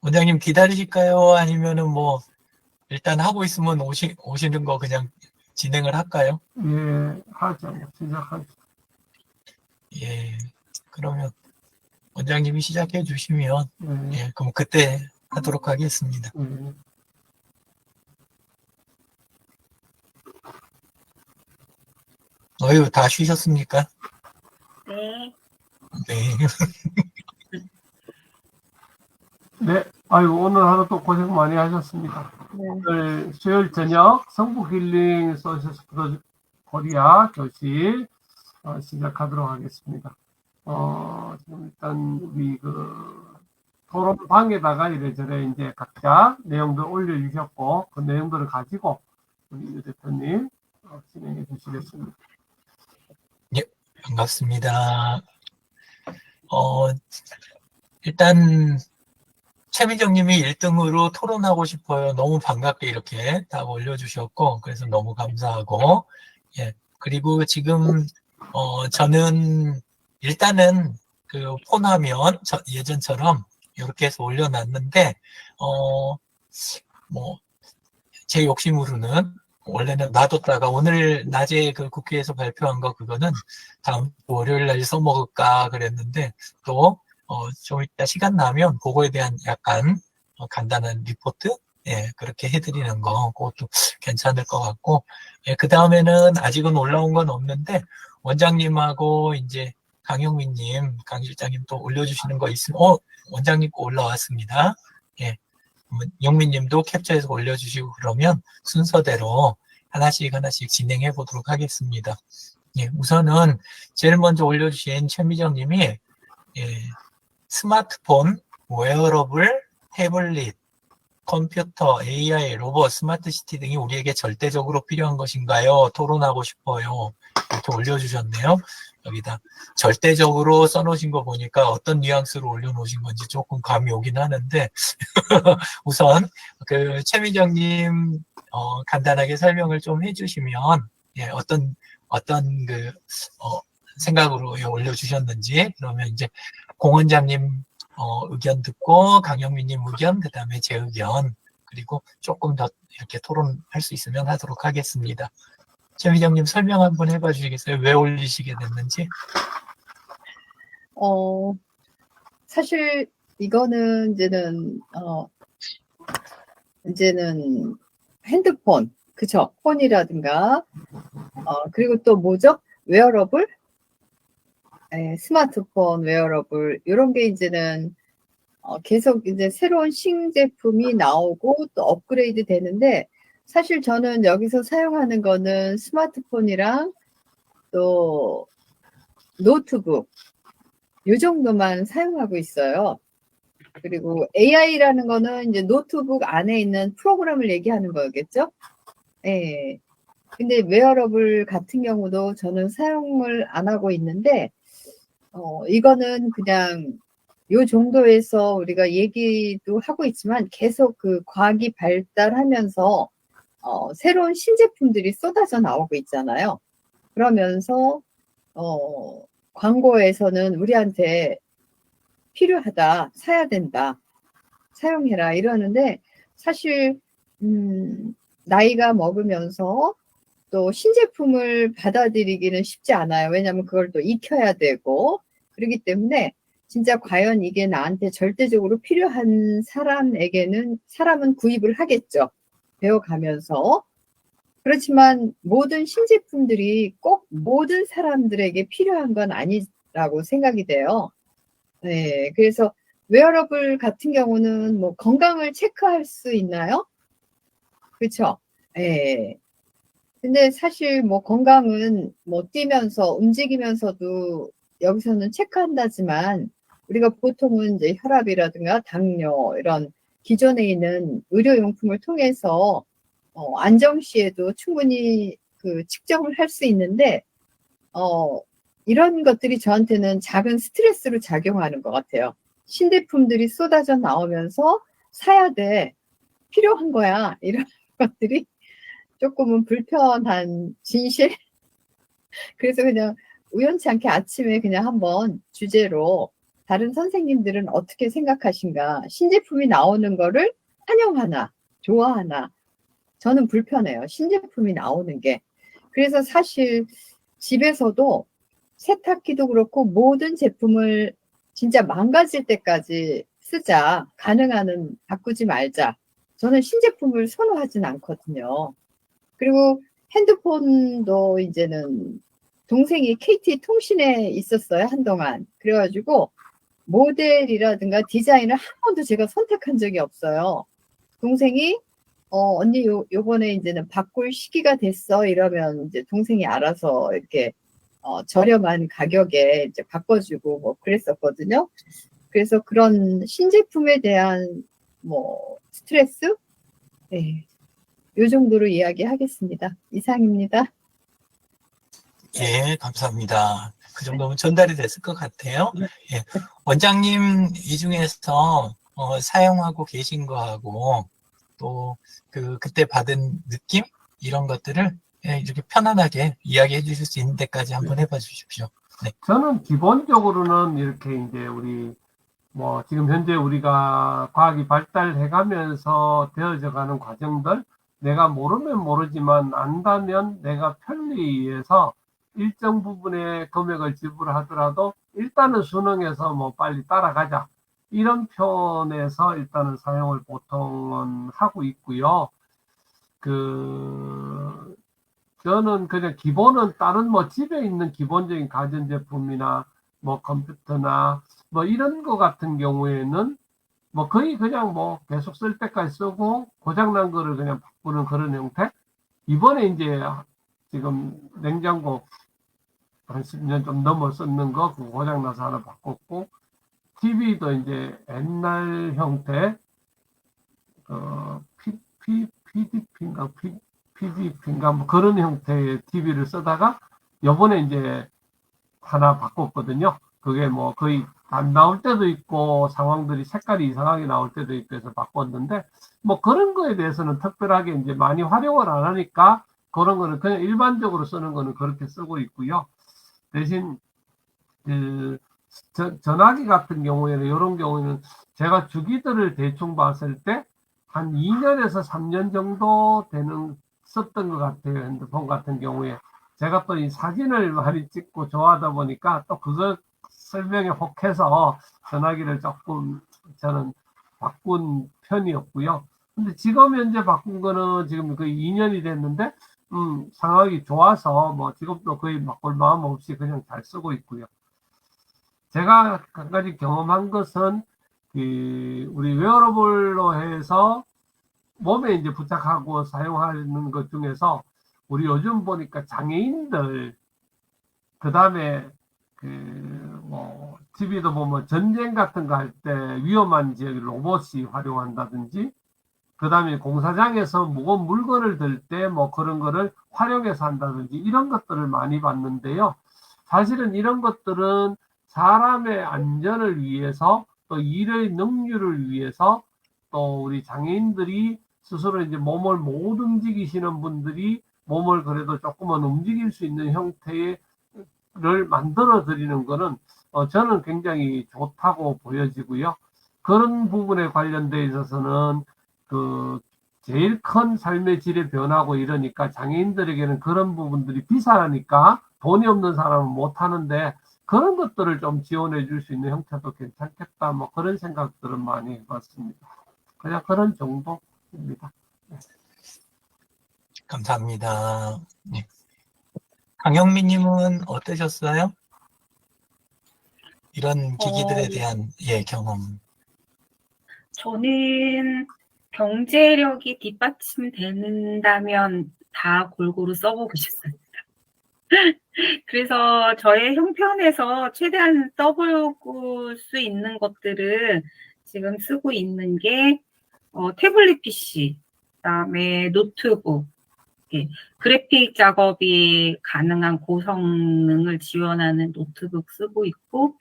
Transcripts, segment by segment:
원장님 기다리실까요? 아니면은 뭐 일단 하고 있으면 오시는 거 그냥 진행을 할까요? 예, 하죠. 시작하죠. 예. 그러면 원장님이 시작해 주시면 예, 예, 그럼 그때 하도록 하겠습니다. 예. 어휴, 다 쉬셨습니까? 네. 네. 네, 아유, 오늘 하루 또 고생 많이 하셨습니다. 네. 오늘 수요일 저녁 성북 힐링 소셜 프로젝트 코리아 교실 시작하도록 하겠습니다. 지금 일단 우리 토론방에다가 이래저래 이제 각자 내용들 올려주셨고, 그 내용들을 가지고 우리 유 대표님 진행해 주시겠습니다. 예, 반갑습니다. 일단 최민정 님이 1등으로 토론하고 싶어요. 너무 반갑게 이렇게 다 올려주셨고, 그래서 너무 감사하고, 예. 그리고 지금, 저는 일단은 그 폰화면 예전처럼 이렇게 해서 올려놨는데, 뭐, 제 욕심으로는 원래는 놔뒀다가 오늘 낮에 그 국회에서 발표한 거 그거는 다음 월요일 날 써먹을까 그랬는데 또 좀 이따 시간 나면 그거에 대한 약간 간단한 리포트 예, 그렇게 해드리는 거 그것도 괜찮을 것 같고 예, 그 다음에는 아직은 올라온 건 없는데 원장님하고 이제 강영민님, 강 실장님 또 올려주시는 거 있으면 원장님 거 올라왔습니다. 예. 영민님도 캡처해서 올려주시고 그러면 순서대로 하나씩 진행해 보도록 하겠습니다. 예, 우선은 제일 먼저 올려주신 최미정님이 예, 스마트폰, 웨어러블, 태블릿, 컴퓨터, AI, 로봇, 스마트시티 등이 우리에게 절대적으로 필요한 것인가요? 토론하고 싶어요. 이렇게 올려주셨네요. 여기다 절대적으로 써놓으신 거 보니까 어떤 뉘앙스로 올려놓으신 건지 조금 감이 오긴 하는데 우선 그 최민정님 간단하게 설명을 좀 해주시면 예, 어떤 그 생각으로 올려주셨는지 그러면 이제 공 원장님 의견 듣고 강영민님 의견 그다음에 제 의견 그리고 조금 더 이렇게 토론할 수 있으면 하도록 하겠습니다. 최민정님 설명 한번 해봐 주시겠어요? 왜 올리시게 됐는지? 사실 이거는 이제는 핸드폰, 그쵸? 폰이라든가, 그리고 또 뭐죠? 웨어러블? 스마트폰, 웨어러블, 이런 게 이제는 계속 이제 새로운 신제품이 나오고 또 업그레이드 되는데, 사실 저는 여기서 사용하는 거는 스마트폰이랑 또 노트북, 요 정도만 사용하고 있어요. 그리고 AI라는 거는 이제 노트북 안에 있는 프로그램을 얘기하는 거겠죠? 예. 근데 웨어러블 같은 경우도 저는 사용을 안 하고 있는데, 이거는 그냥 요 정도에서 우리가 얘기도 하고 있지만 계속 그 과학이 발달하면서, 새로운 신제품들이 쏟아져 나오고 있잖아요. 그러면서, 광고에서는 우리한테 필요하다, 사야 된다, 사용해라 이러는데 사실 나이가 먹으면서 또 신제품을 받아들이기는 쉽지 않아요. 왜냐하면 그걸 또 익혀야 되고 그렇기 때문에 진짜 과연 이게 나한테 절대적으로 필요한 사람은 구입을 하겠죠. 배워가면서. 그렇지만 모든 신제품들이 꼭 모든 사람들에게 필요한 건 아니라고 생각이 돼요. 네, 그래서 웨어러블 같은 경우는 뭐 건강을 체크할 수 있나요? 그렇죠? 예. 근데 사실 뭐 건강은 뭐 뛰면서 움직이면서도 여기서는 체크한다지만 우리가 보통은 이제 혈압이라든가 당뇨 이런 기존에 있는 의료용품을 통해서 안정시에도 충분히 그 측정을 할 수 있는데 이런 것들이 저한테는 작은 스트레스로 작용하는 것 같아요. 신제품들이 쏟아져 나오면서 사야 돼, 필요한 거야 이런 것들이 조금은 불편한 진실. 그래서 그냥 우연치 않게 아침에 그냥 한번 주제로 다른 선생님들은 어떻게 생각하신가? 신제품이 나오는 거를 환영하나, 좋아하나? 저는 불편해요. 신제품이 나오는 게. 그래서 사실 집에서도 세탁기도 그렇고 모든 제품을 진짜 망가질 때까지 쓰자. 가능한 한 바꾸지 말자. 저는 신제품을 선호하진 않거든요. 그리고 핸드폰도 이제는 동생이 KT 통신에 있었어요, 한동안. 그래가지고 모델이라든가 디자인을 한 번도 제가 선택한 적이 없어요. 동생이 언니 요번에 이제는 바꿀 시기가 됐어 이러면 이제 동생이 알아서 이렇게 저렴한 가격에 이제 바꿔주고 뭐 그랬었거든요. 그래서 그런 신제품에 대한 뭐 스트레스? 네. 요 정도로 이야기하겠습니다. 이상입니다. 예, 감사합니다. 그 정도면 전달이 됐을 것 같아요. 예. 원장님, 이 중에서 사용하고 계신 거하고 또 그때 받은 느낌? 이런 것들을 예, 이렇게 편안하게 이야기해 주실 수 있는 데까지 한번 해봐 주십시오. 네. 저는 기본적으로는 이렇게 이제 우리 뭐 지금 현재 우리가 과학이 발달해 가면서 되어져 가는 과정들, 내가 모르면 모르지만 안다면 내가 편리해서 일정 부분의 금액을 지불하더라도 일단은 수능에서 뭐 빨리 따라가자, 이런 편에서 일단은 사용을 보통은 하고 있고요. 저는 그냥 기본은 다른 뭐 집에 있는 기본적인 가전제품이나 뭐 컴퓨터나 뭐 이런 거 같은 경우에는 뭐 거의 그냥 뭐 계속 쓸 때까지 쓰고 고장난 거를 그냥 바꾸는 그런 형태. 이번에 이제 지금 냉장고 한 10년 좀 넘어 썼는 거 그 고장나서 하나 바꿨고, TV도 이제 옛날 형태 PDP인가 PDP인가 뭐 그런 형태의 TV를 쓰다가 요번에 이제 하나 바꿨거든요. 그게 뭐 거의 안 나올 때도 있고 상황들이 색깔이 이상하게 나올 때도 있고 해서 바꿨는데, 뭐 그런 거에 대해서는 특별하게 이제 많이 활용을 안 하니까 그런 거는 그냥 일반적으로 쓰는 거는 그렇게 쓰고 있고요. 대신 전화기 같은 경우에는, 이런 경우에는 제가 주기들을 대충 봤을 때 한 2년에서 3년 정도 썼던 것 같아요. 핸드폰 같은 경우에. 제가 또 이 사진을 많이 찍고 좋아하다 보니까 또 그거 설명에 혹해서 전화기를 조금 저는 바꾼 편이었고요. 근데 지금 현재 바꾼 거는 지금 거의 2년이 됐는데, 상황이 좋아서 뭐 지금도 거의 바꿀 마음 없이 그냥 잘 쓰고 있고요. 제가 한 가지 경험한 것은 우리 웨어러블로 해서 몸에 이제 부착하고 사용하는 것 중에서 우리 요즘 보니까 장애인들, 그 다음에 뭐 TV도 보면 전쟁 같은 거 할 때 위험한 지역 로봇이 활용한다든지, 그 다음에 공사장에서 무거운 물건을 들 때 뭐 그런 거를 활용해서 한다든지, 이런 것들을 많이 봤는데요. 사실은 이런 것들은 사람의 안전을 위해서, 또 일의 능률을 위해서, 또 우리 장애인들이 스스로 이제 몸을 못 움직이시는 분들이 몸을 그래도 조금은 움직일 수 있는 형태를 만들어 드리는 거는 저는 굉장히 좋다고 보여지고요. 그런 부분에 관련돼 있어서는 제일 큰 삶의 질의 변화고 이러니까 장애인들에게는 그런 부분들이 비싸니까 돈이 없는 사람은 못 하는데, 그런 것들을 좀 지원해 줄 수 있는 형태도 괜찮겠다, 뭐 그런 생각들은 많이 해봤습니다. 그냥 그런 정도입니다. 감사합니다. 네. 강영미님은 어떠셨어요? 이런 기기들에 대한 경험. 저는 경제력이 뒷받침된다면 다 골고루 써보고 싶습니다. 그래서 저의 형편에서 최대한 써볼 수 있는 것들은 지금 쓰고 있는 게 태블릿 PC, 그다음에 노트북, 그래픽 작업이 가능한 고성능을 지원하는 노트북 쓰고 있고,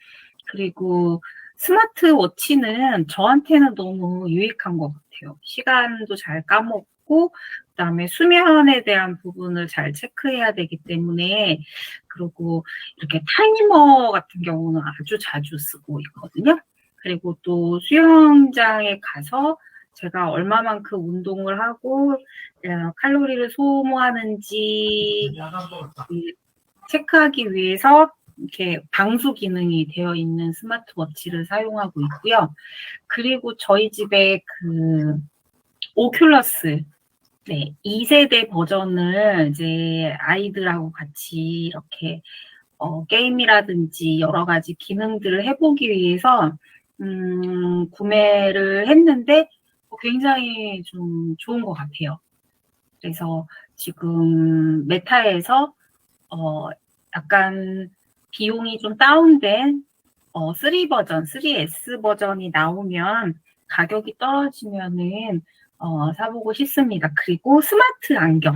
그리고 스마트워치는 저한테는 너무 유익한 것 같아요. 시간도 잘 까먹고, 그다음에 수면에 대한 부분을 잘 체크해야 되기 때문에, 그리고 이렇게 타이머 같은 경우는 아주 자주 쓰고 있거든요. 그리고 또 수영장에 가서 제가 얼마만큼 운동을 하고 칼로리를 소모하는지 체크하기 위해서 이렇게 방수 기능이 되어 있는 스마트워치를 사용하고 있고요. 그리고 저희 집에 그 오큘러스, 네, 2세대 버전을 이제 아이들하고 같이 이렇게 게임이라든지 여러 가지 기능들을 해보기 위해서 구매를 했는데 굉장히 좀 좋은 것 같아요. 그래서 지금 메타에서 약간 비용이 좀 다운된 3S 버전이 나오면 가격이 떨어지면은 사보고 싶습니다. 그리고 스마트 안경.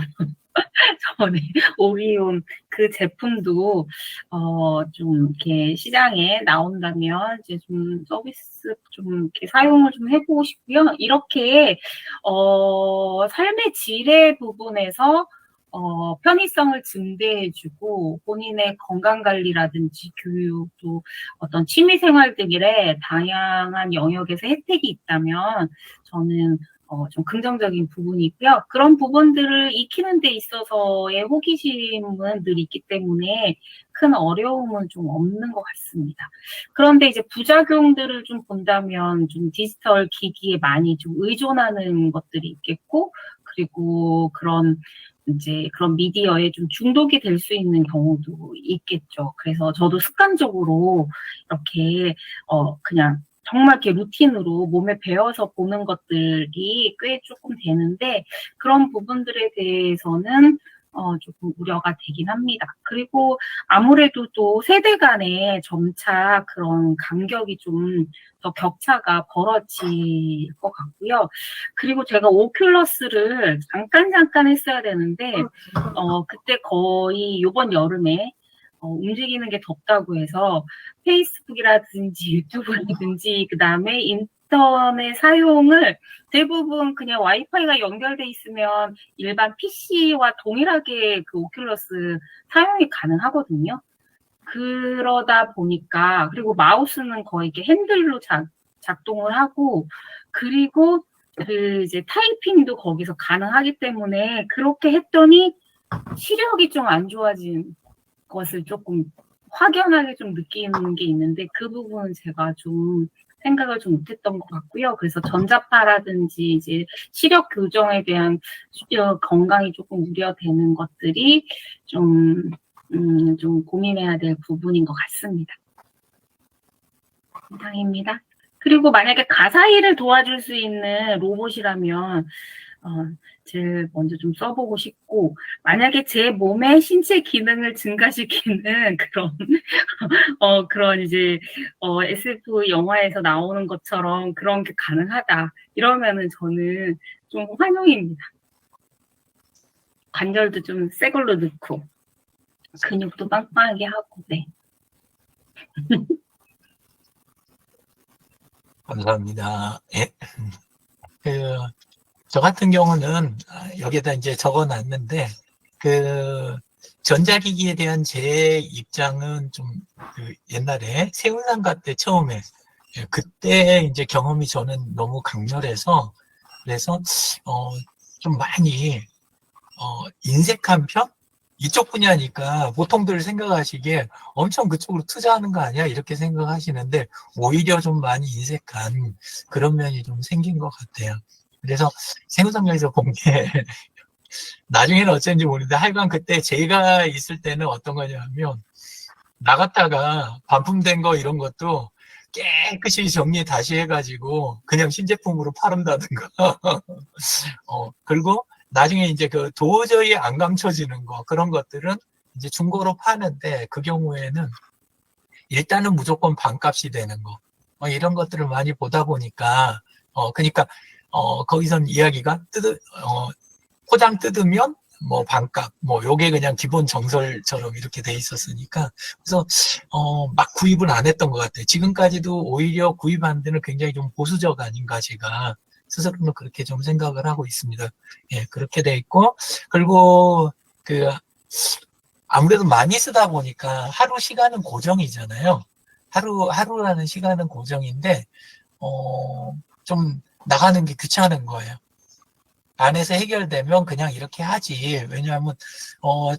저는 오리온 그 제품도 좀 이렇게 시장에 나온다면 이제 좀 서비스 좀 이렇게 사용을 좀 해보고 싶고요. 이렇게 삶의 질의 부분에서 편의성을 증대해주고 본인의 건강관리라든지 교육도 어떤 취미생활 등의 다양한 영역에서 혜택이 있다면 저는 좀 긍정적인 부분이 있고요. 그런 부분들을 익히는 데 있어서의 호기심은 늘 있기 때문에 큰 어려움은 좀 없는 것 같습니다. 그런데 이제 부작용들을 좀 본다면 좀 디지털 기기에 많이 좀 의존하는 것들이 있겠고, 그리고 그런 미디어에 좀 중독이 될 수 있는 경우도 있겠죠. 그래서 저도 습관적으로 이렇게 그냥 정말 이렇게 루틴으로 몸에 배어서 보는 것들이 꽤 조금 되는데, 그런 부분들에 대해서는 조금 우려가 되긴 합니다. 그리고 아무래도 또 세대 간에 점차 그런 간격이 좀 더 격차가 벌어질 것 같고요. 그리고 제가 오큘러스를 잠깐 했어야 되는데, 그때 거의 이번 여름에 움직이는 게 덥다고 해서 페이스북이라든지 유튜브라든지 그다음에 인터넷 사용을 대부분 그냥 와이파이가 연결돼 있으면 일반 PC와 동일하게 그 오큘러스 사용이 가능하거든요. 그러다 보니까, 그리고 마우스는 거의 이렇게 핸들로 작동을 하고, 그리고 그 이제 타이핑도 거기서 가능하기 때문에 그렇게 했더니 시력이 좀 안 좋아진 것을 조금 확연하게 좀 느끼는 게 있는데, 그 부분은 제가 좀 생각을 좀 못했던 것 같고요. 그래서 전자파라든지 이제 시력 교정에 대한 건강이 조금 우려되는 것들이 좀 고민해야 될 부분인 것 같습니다. 이상입니다. 그리고 만약에 가사 일을 도와줄 수 있는 로봇이라면 제일 먼저 좀 써보고 싶고, 만약에 제 몸의 신체 기능을 증가시키는 그런 이제 SF 영화에서 나오는 것처럼 그런 게 가능하다 이러면은 저는 좀 환영입니다. 관절도 좀 새 걸로 넣고 근육도 빵빵하게 하고. 네. 감사합니다. 예. 저 같은 경우는 여기에다 이제 적어놨는데, 전자기기에 대한 제 입장은 좀 옛날에 세운상가 때 처음에, 그때 이제 경험이 저는 너무 강렬해서, 그래서 좀 많이 인색한 편? 이쪽 분야니까 보통들 생각하시기에 엄청 그쪽으로 투자하는 거 아니야? 이렇게 생각하시는데, 오히려 좀 많이 인색한 그런 면이 좀 생긴 것 같아요. 그래서 세무상에서 본 게 나중에는 어쩐지 모르는데, 하여간 그때 제가 있을 때는 어떤 거냐면, 나갔다가 반품된 거 이런 것도 깨끗이 정리 다시 해가지고 그냥 신제품으로 팔은다든가 그리고 나중에 이제 도저히 안 감춰지는 거, 그런 것들은 이제 중고로 파는데, 그 경우에는 일단은 무조건 반값이 되는 거, 이런 것들을 많이 보다 보니까, 그러니까 거기선 이야기가 포장 뜯으면 반값, 요게 그냥 기본 정설처럼 이렇게 돼 있었으니까, 그래서 막 구입을 안 했던 것 같아요. 지금까지도 오히려 구입하는 데는 굉장히 좀 보수적 아닌가 제가 스스로는 그렇게 좀 생각을 하고 있습니다. 예, 그렇게 돼 있고, 그리고 아무래도 많이 쓰다 보니까 하루 시간은 고정이잖아요. 하루라는 시간은 고정인데, 좀 나가는 게 귀찮은 거예요. 안에서 해결되면 그냥 이렇게 하지. 왜냐하면,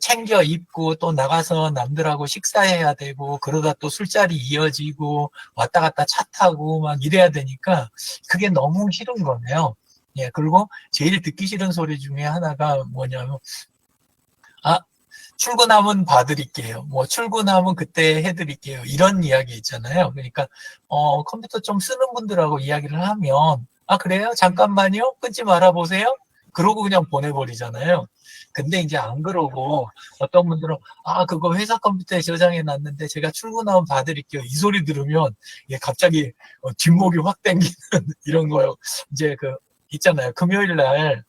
챙겨 입고 또 나가서 남들하고 식사해야 되고, 그러다 또 술자리 이어지고, 왔다 갔다 차 타고 막 이래야 되니까, 그게 너무 싫은 거네요. 예, 그리고 제일 듣기 싫은 소리 중에 하나가 뭐냐면, 아, 출근하면 봐드릴게요. 뭐, 출근하면 그때 해드릴게요. 이런 이야기 있잖아요. 그러니까, 컴퓨터 좀 쓰는 분들하고 이야기를 하면, 아, 그래요? 잠깐만요? 끊지 말아보세요? 그러고 그냥 보내버리잖아요. 근데 이제 안 그러고, 어떤 분들은, 아, 그거 회사 컴퓨터에 저장해 놨는데 제가 출근하면 봐드릴게요. 이 소리 들으면, 예, 갑자기 뒷목이 확 땡기는 이런 거요. 이제 있잖아요. 금요일 날,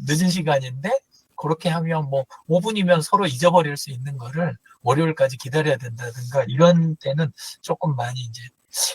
늦은 시간인데, 그렇게 하면 뭐 5분이면 서로 잊어버릴 수 있는 거를 월요일까지 기다려야 된다든가 이런 때는 조금 많이 이제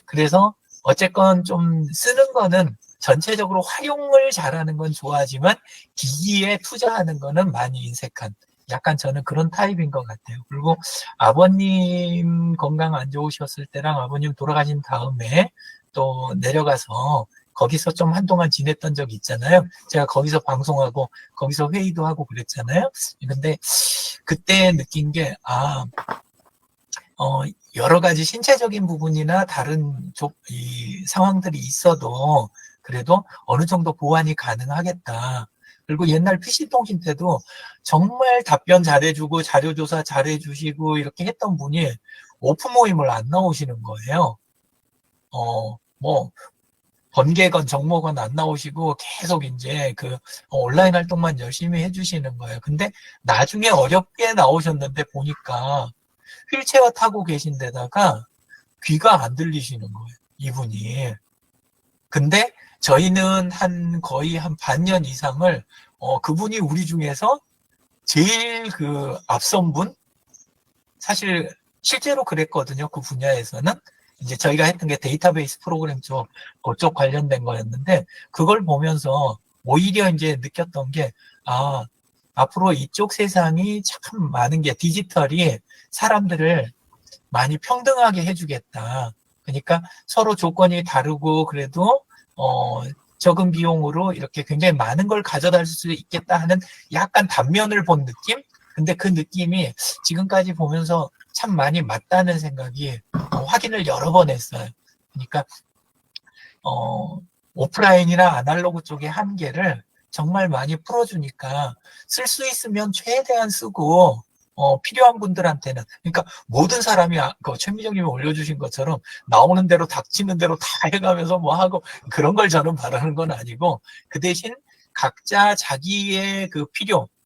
그래서 어쨌건 좀 쓰는 거는 전체적으로 활용을 잘하는 건 좋아하지만 기기에 투자하는 거는 많이 인색한 약간 저는 그런 타입인 것 같아요. 그리고 아버님 건강 안 좋으셨을 때랑 아버님 돌아가신 다음에 또 내려가서 거기서 좀 한동안 지냈던 적이 있잖아요. 제가 거기서 방송하고 거기서 회의도 하고 그랬잖아요. 근데 그때 느낀 게 여러 가지 신체적인 부분이나 다른 이 상황들이 있어도 그래도 어느 정도 보완이 가능하겠다. 그리고 옛날 PC통신 때도 정말 답변 잘해주고 자료조사 잘해주시고 이렇게 했던 분이 오프 모임을 안 나오시는 거예요. 번개건 정모건 안 나오시고 계속 이제 온라인 활동만 열심히 해주시는 거예요. 근데 나중에 어렵게 나오셨는데 보니까 휠체어 타고 계신 데다가 귀가 안 들리시는 거예요. 이분이. 근데 저희는 거의 한 반년 이상을 그분이 우리 중에서 제일 앞선 분? 사실 실제로 그랬거든요. 그 분야에서는. 이제 저희가 했던 게 데이터베이스 프로그램 그쪽 관련된 거였는데, 그걸 보면서 오히려 이제 느꼈던 게, 앞으로 이쪽 세상이 참 많은 게 디지털이 사람들을 많이 평등하게 해주겠다. 그러니까 서로 조건이 다르고 그래도, 적은 비용으로 이렇게 굉장히 많은 걸 가져다 줄 수 있겠다 하는 약간 단면을 본 느낌? 근데 그 느낌이 지금까지 보면서 참 많이 맞다는 생각이 확인을 여러 번 했어요. 그러니까 오프라인이나 아날로그 쪽의 한계를 정말 많이 풀어주니까 쓸 수 있으면 최대한 쓰고 필요한 분들한테는 그러니까 모든 사람이 최미정님이 올려주신 것처럼 나오는 대로 닥치는 대로 다 해가면서 뭐 하고 그런 걸 저는 바라는 건 아니고 그 대신 각자 자기의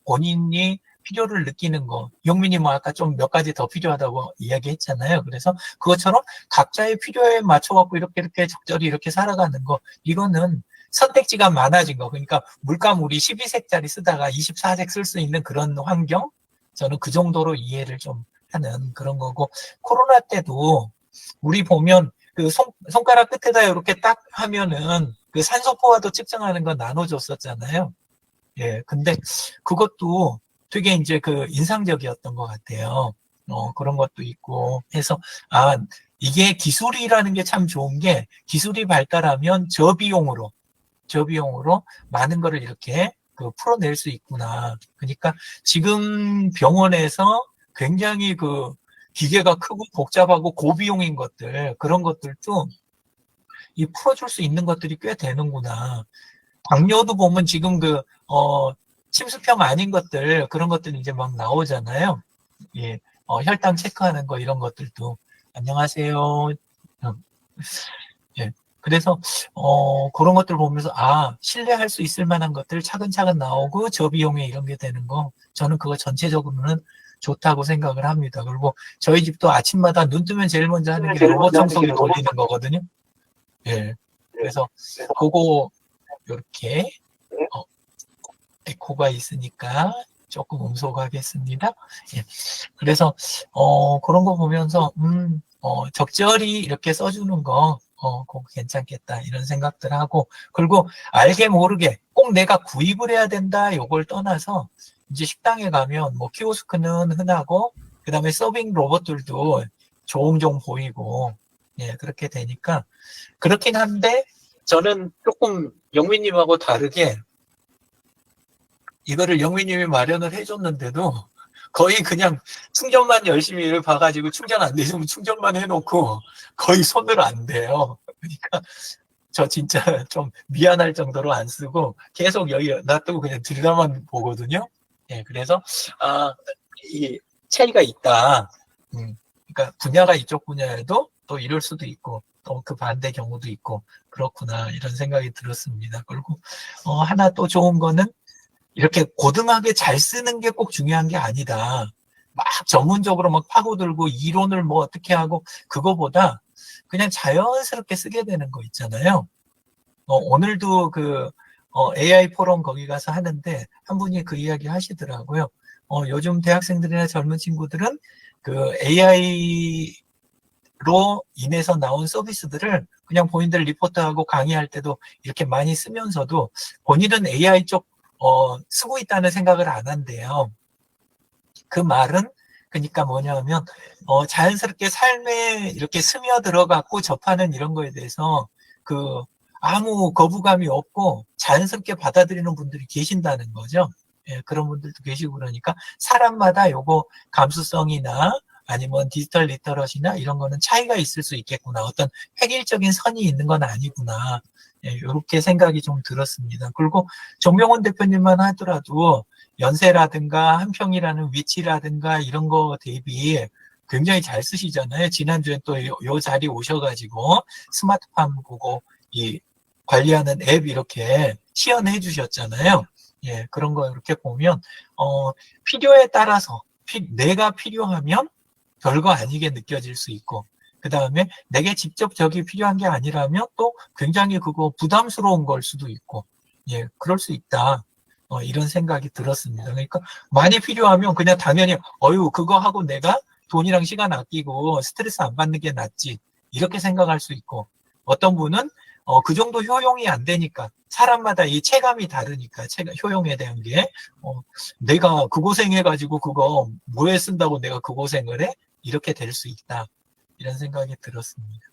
본인이 필요를 느끼는 거. 용민이 뭐 아까 좀 몇 가지 더 필요하다고 이야기했잖아요. 그래서 그것처럼 각자의 필요에 맞춰갖고 이렇게 적절히 이렇게 살아가는 거. 이거는 선택지가 많아진 거. 그러니까 물감우리 12색짜리 쓰다가 24색 쓸 수 있는 그런 환경? 저는 그 정도로 이해를 좀 하는 그런 거고. 코로나 때도 우리 보면 손가락 끝에다 이렇게 딱 하면은 산소포화도 측정하는 거 나눠줬었잖아요. 예. 근데 그것도 되게 이제 인상적이었던 것 같아요. 그런 것도 있고 해서, 이게 기술이라는 게 참 좋은 게 기술이 발달하면 저비용으로 많은 거를 이렇게 풀어낼 수 있구나. 그러니까 지금 병원에서 굉장히 기계가 크고 복잡하고 고비용인 것들, 그런 것들도 풀어줄 수 있는 것들이 꽤 되는구나. 당뇨도 보면 지금 침수평 아닌 것들, 그런 것들이 이제 막 나오잖아요. 예, 혈당 체크하는 거, 이런 것들도. 안녕하세요. 예, 그래서, 그런 것들 보면서, 신뢰할 수 있을 만한 것들 차근차근 나오고, 저비용에 이런 게 되는 거, 저는 그거 전체적으로는 좋다고 생각을 합니다. 그리고 저희 집도 아침마다 눈 뜨면 제일 먼저 하는 게 로봇 청소기 돌리는 거거든요. 예, 그래서, 그거, 이렇게, 에코가 있으니까 조금 음소거하겠습니다. 예. 그래서 그런 거 보면서 적절히 이렇게 써주는 거 그거 괜찮겠다 이런 생각들 하고, 그리고 알게 모르게 꼭 내가 구입을 해야 된다 요걸 떠나서 이제 식당에 가면 뭐 키오스크는 흔하고 그다음에 서빙 로봇들도 종종 보이고, 예, 그렇게 되니까 그렇긴 한데 저는 조금 영민님하고 다르게 이거를 영민님이 마련을 해줬는데도 거의 그냥 충전만 열심히 봐가지고 충전 안 되시면 충전만 해놓고 거의 손을 안 대요. 그러니까 저 진짜 좀 미안할 정도로 안 쓰고 계속 여기 놔두고 그냥 들여다만 보거든요. 예, 그래서 이 차이가 있다. 그러니까 분야가 이쪽 분야에도 또 이럴 수도 있고 또 그 반대 경우도 있고 그렇구나 이런 생각이 들었습니다. 그리고 하나 또 좋은 거는 이렇게 고등하게 잘 쓰는 게 꼭 중요한 게 아니다. 막 전문적으로 막 파고들고 이론을 뭐 어떻게 하고 그거보다 그냥 자연스럽게 쓰게 되는 거 있잖아요. 오늘도 AI 포럼 거기 가서 하는데 한 분이 그 이야기 하시더라고요. 요즘 대학생들이나 젊은 친구들은 그 AI로 인해서 나온 서비스들을 그냥 본인들 리포트하고 강의할 때도 이렇게 많이 쓰면서도 본인은 AI 쪽 쓰고 있다는 생각을 안 한대요. 그 말은 그러니까 뭐냐면 자연스럽게 삶에 이렇게 스며들어갖고 접하는 이런 거에 대해서 아무 거부감이 없고 자연스럽게 받아들이는 분들이 계신다는 거죠. 예, 그런 분들도 계시고 그러니까 사람마다 요거 감수성이나 아니면 디지털 리터러시나 이런 거는 차이가 있을 수 있겠구나. 어떤 획일적인 선이 있는 건 아니구나. 예, 이렇게 생각이 좀 들었습니다. 그리고 정명훈 대표님만 하더라도 연세라든가 한평이라는 위치라든가 이런 거 대비 굉장히 잘 쓰시잖아요. 지난주에 또 요 자리 오셔가지고 스마트팜 보고 이 관리하는 앱 이렇게 시연해 주셨잖아요. 예, 그런 거 이렇게 보면 필요에 따라서 내가 필요하면 별거 아니게 느껴질 수 있고 그 다음에 내게 직접 저기 필요한 게 아니라면 또 굉장히 그거 부담스러운 걸 수도 있고, 예, 그럴 수 있다. 이런 생각이 들었습니다. 그러니까 많이 필요하면 그냥 당연히, 그거 하고 내가 돈이랑 시간 아끼고 스트레스 안 받는 게 낫지. 이렇게 생각할 수 있고, 어떤 분은 그 정도 효용이 안 되니까, 사람마다 이 체감이 다르니까, 효용에 대한 게, 내가 그 고생해가지고 그거 뭐에 쓴다고 내가 그 고생을 해? 이렇게 될 수 있다. 이런 생각이 들었습니다.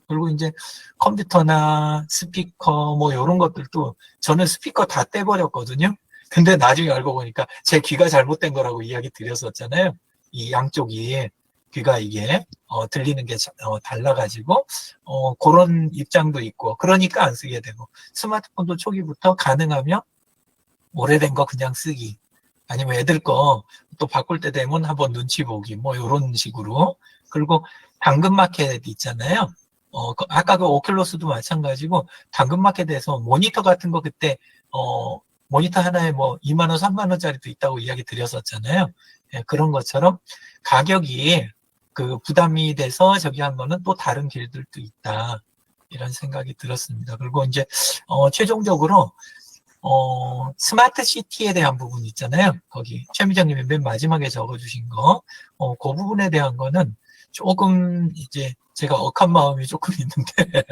그리고 이제 컴퓨터나 스피커 뭐 이런 것들도 저는 스피커 다 떼버렸거든요. 근데 나중에 알고 보니까 제 귀가 잘못된 거라고 이야기 드렸었잖아요. 이 양쪽이 귀가 이게 들리는 게 달라가지고 그런 입장도 있고 그러니까 안 쓰게 되고 스마트폰도 초기부터 가능하면 오래된 거 그냥 쓰기 아니면 애들 거 또 바꿀 때 되면 한번 눈치 보기 뭐 이런 식으로 그리고 당근마켓 있잖아요. 아까 그 오큘러스도 마찬가지고 당근마켓에서 모니터 같은 거 그때 모니터 하나에 뭐 2만 원, 3만 원짜리도 있다고 이야기 드렸었잖아요. 예, 그런 것처럼 가격이 부담이 돼서 저기 한 거는 또 다른 길들도 있다. 이런 생각이 들었습니다. 그리고 이제 최종적으로 스마트 시티에 대한 부분 있잖아요. 거기 최미정님이 맨 마지막에 적어주신 거, 그 부분에 대한 거는 조금 이제 제가 억한 마음이 조금 있는데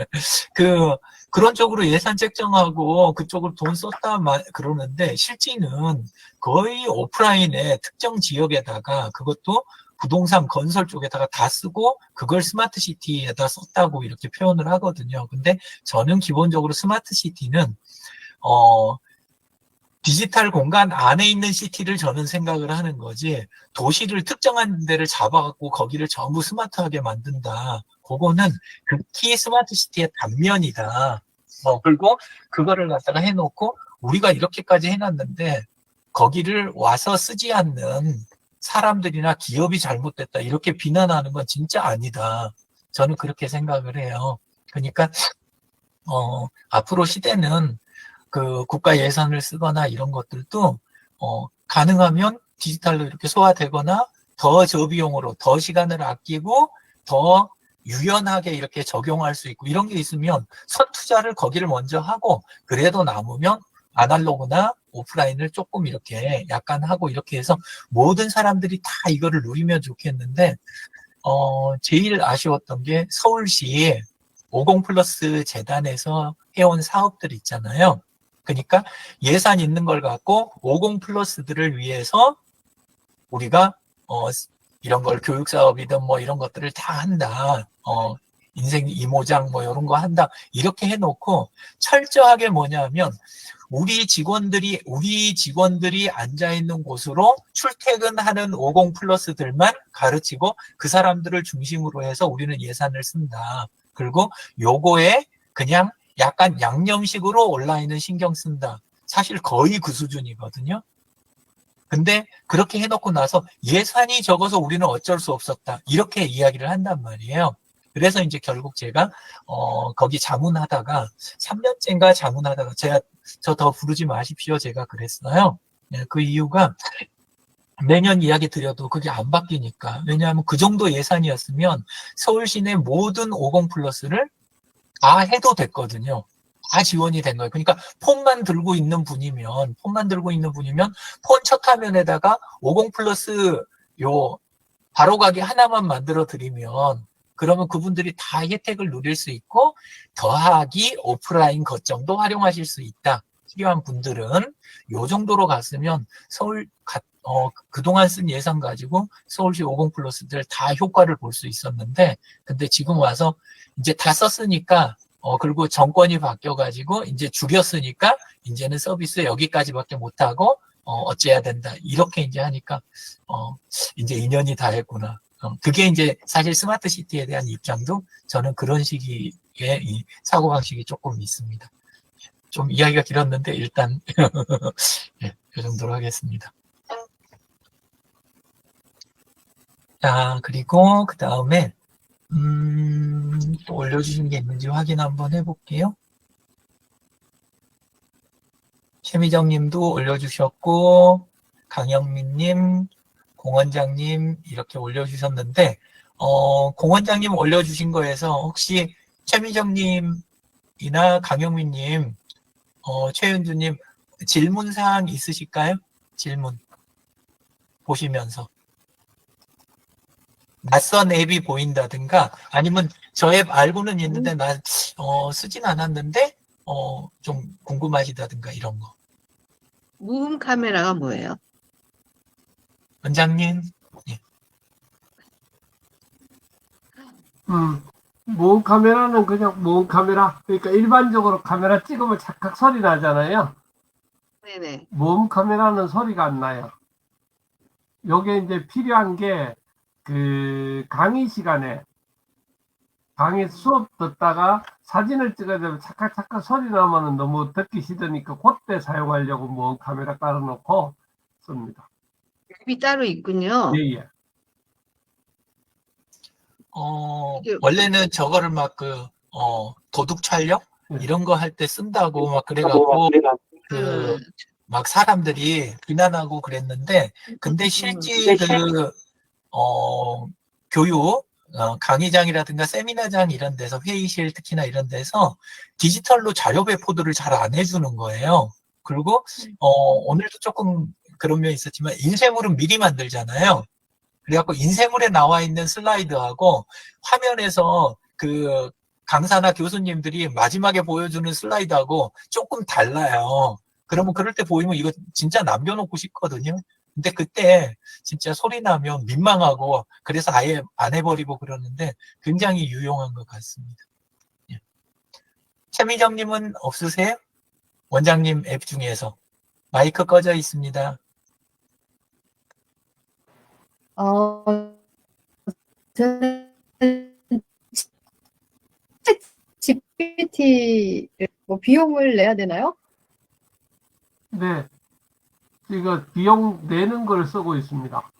그런 쪽으로 예산 책정하고 그쪽으로 돈 썼다 그러는데 실제는 거의 오프라인에 특정 지역에다가 그것도 부동산 건설 쪽에다가 다 쓰고 그걸 스마트 시티에다 썼다고 이렇게 표현을 하거든요. 근데 저는 기본적으로 스마트 시티는 디지털 공간 안에 있는 시티를 저는 생각을 하는 거지 도시를 특정한 데를 잡아갖고 거기를 전부 스마트하게 만든다. 그거는 극히 스마트 시티의 단면이다. 그리고 그거를 갖다가 해놓고 우리가 이렇게까지 해놨는데 거기를 와서 쓰지 않는 사람들이나 기업이 잘못됐다. 이렇게 비난하는 건 진짜 아니다. 저는 그렇게 생각을 해요. 그러니까 앞으로 시대는 국가 예산을 쓰거나 이런 것들도 가능하면 디지털로 이렇게 소화되거나 더 저비용으로 더 시간을 아끼고 더 유연하게 이렇게 적용할 수 있고 이런 게 있으면 선투자를 거기를 먼저 하고 그래도 남으면 아날로그나 오프라인을 조금 이렇게 약간 하고 이렇게 해서 모든 사람들이 다 이거를 누리면 좋겠는데 제일 아쉬웠던 게 서울시 50 플러스 재단에서 해온 사업들 있잖아요. 그러니까 예산 있는 걸 갖고 50 플러스들을 위해서 우리가 이런 걸 교육 사업이든 뭐 이런 것들을 다 한다. 인생 이모작 뭐 이런 거 한다. 이렇게 해놓고 철저하게 뭐냐면 우리 직원들이 앉아 있는 곳으로 출퇴근하는 50 플러스들만 가르치고 그 사람들을 중심으로 해서 우리는 예산을 쓴다. 그리고 요거에 그냥 약간 양념식으로 온라인은 신경 쓴다. 사실 거의 그 수준이거든요. 근데 그렇게 해놓고 나서 예산이 적어서 우리는 어쩔 수 없었다. 이렇게 이야기를 한단 말이에요. 그래서 이제 결국 제가 거기 자문하다가 3년째인가 자문하다가 저 더 부르지 마십시오. 제가 그랬어요. 그 이유가 매년 이야기 드려도 그게 안 바뀌니까. 왜냐하면 그 정도 예산이었으면 서울 시내 모든 50 플러스를 다 해도 됐거든요. 다 지원이 된 거예요. 그러니까 폰만 들고 있는 분이면 폰 첫 화면에다가 50 플러스 요 바로 가기 하나만 만들어 드리면 그러면 그분들이 다 혜택을 누릴 수 있고 더하기 오프라인 거점도 활용하실 수 있다. 필요한 분들은 요 정도로 갔으면 그동안 쓴 예산 가지고 서울시 50 플러스들 다 효과를 볼 수 있었는데 근데 지금 와서 이제 다 썼으니까 그리고 정권이 바뀌어가지고 이제 줄였으니까 이제는 서비스 여기까지밖에 못하고 어째야 된다. 이렇게 이제 하니까 이제 2년이 다 했구나. 그게 이제 사실 스마트 시티에 대한 입장도 저는 그런 시기에 이 사고방식이 조금 있습니다. 좀 이야기가 길었는데 일단 네, 이 정도로 하겠습니다. 자, 그리고 그 다음에 또 올려주신 게 있는지 확인 한번 해볼게요. 최미정님도 올려주셨고 강영민님, 공원장님 이렇게 올려주셨는데 공원장님 올려주신 거에서 혹시 최미정님이나 강영민님, 최윤주님 질문사항 있으실까요? 질문 보시면서 낯선 앱이 보인다든가 아니면 저 앱 알고는 있는데 나 쓰진 않았는데 좀 궁금하시다든가 이런 거. 무음 카메라가 뭐예요? 원장님. 예. 모음 카메라는 그냥 모음 카메라. 그러니까 일반적으로 카메라 찍으면 착각 소리 나잖아요. 네네. 모음 카메라는 소리가 안 나요. 요게 이제 필요한 게 그 강의 시간에 강의 수업 듣다가 사진을 찍어야 되면 착각 소리 나면은 너무 듣기 싫으니까 그때 사용하려고 모음 카메라 깔아놓고 씁니다. 앱이 따로 있군요. 예. 원래는 저거를 막 도둑 촬영 네. 이런 거 할 때 쓴다고 막 그래갖고 그, 막 사람들이 비난하고 그랬는데 근데 실제 교육 강의장이라든가 세미나장 이런 데서 회의실 특히나 이런 데서 디지털로 자료 배포들을 잘 안 해주는 거예요. 그리고 오늘도 조금 그런 면이 있었지만 인쇄물은 미리 만들잖아요. 그래갖고 인쇄물에 나와 있는 슬라이드하고 화면에서 그 강사나 교수님들이 마지막에 보여주는 슬라이드하고 조금 달라요. 그러면 그럴 때 보이면 이거 진짜 남겨놓고 싶거든요. 근데 그때 진짜 소리 나면 민망하고 그래서 아예 안 해버리고 그러는데 굉장히 유용한 것 같습니다. 예. 최미정님은 없으세요? 원장님 앱 중에서 마이크 꺼져 있습니다. 저는 GPT 뭐 비용을 내야 되나요? 네. 이거 비용 내는 걸 쓰고 있습니다.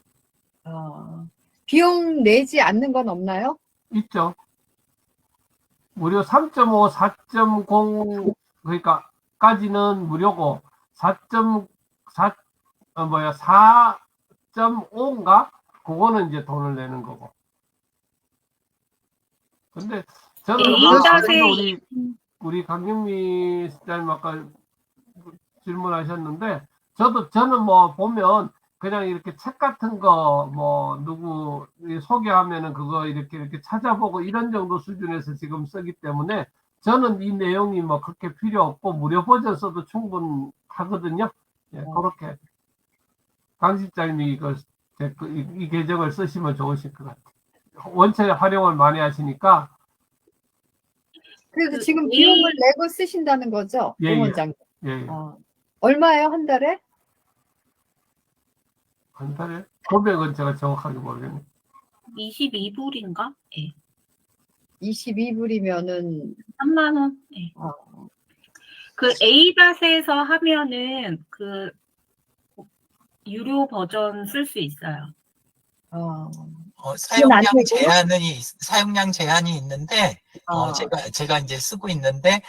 비용 내지 않는 건 없나요? 있죠. 무료 3.5, 4.0 그러니까 까지는 무료고 4.5인가? 그거는 이제 돈을 내는 거고. 근데 저는 우리 강경미 스타일 아까 질문하셨는데 저는 뭐 보면 그냥 이렇게 책 같은 거, 뭐, 누구 소개하면은 그거 이렇게 찾아보고 이런 정도 수준에서 지금 쓰기 때문에 저는 이 내용이 뭐 그렇게 필요 없고 무료 버전 써도 충분하거든요. 예, 그렇게. 강 실장님이 이 계정을 쓰시면 좋으실 것 같아요. 원체 활용을 많이 하시니까. 그래서 그 지금 이- 비용을 내고 쓰신다는 거죠? 예, 예. 공원장. 예, 예. 얼마예요, 한 달에? 한 달에? 금액은 제가 정확하게 모르겠네요. 22불인가? 예. 22불이면은, 3만 원. 예. 그 A닷에서 하면은 그 유료 버전 쓸 수 있어요. 그건 안 되고요? 사용량 제한이 있는데, 아. 제가 이제 쓰고 있는데,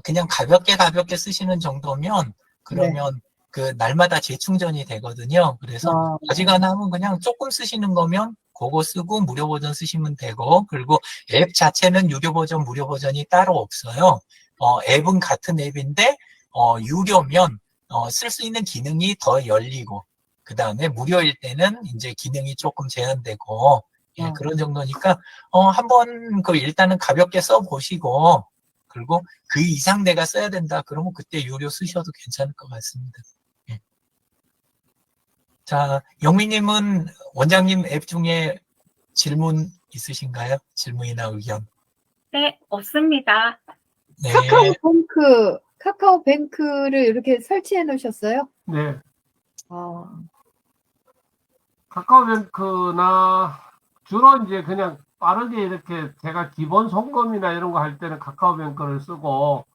그냥 가볍게 쓰시는 정도면, 그러면 그 날마다 재충전이 되거든요. 그래서 어지간하면 그냥 조금 쓰시는 거면 그거 쓰고 무료 버전 쓰시면 되고, 그리고 앱 자체는 유료 버전, 무료 버전이 따로 없어요. 앱은 같은 앱인데, 유료면, 쓸 수 있는 기능이 더 열리고, 그 다음에 무료일 때는 이제 기능이 조금 제한되고, 예, 그런 정도니까, 한번 일단은 가볍게 써보시고, 그리고 그 이상 내가 써야 된다. 그러면 그때 유료 쓰셔도 괜찮을 것 같습니다. 예. 자, 영미님은 원장님 앱 중에 질문 있으신가요? 질문이나 의견. 네, 없습니다. 네. 카카오뱅크를 이렇게 설치해 놓으셨어요? 네. 아, 카카오뱅크나 주로 이제 그냥 빠르게 이렇게 제가 기본 송금이나 이런 거 할 때는 카카오뱅크를 쓰고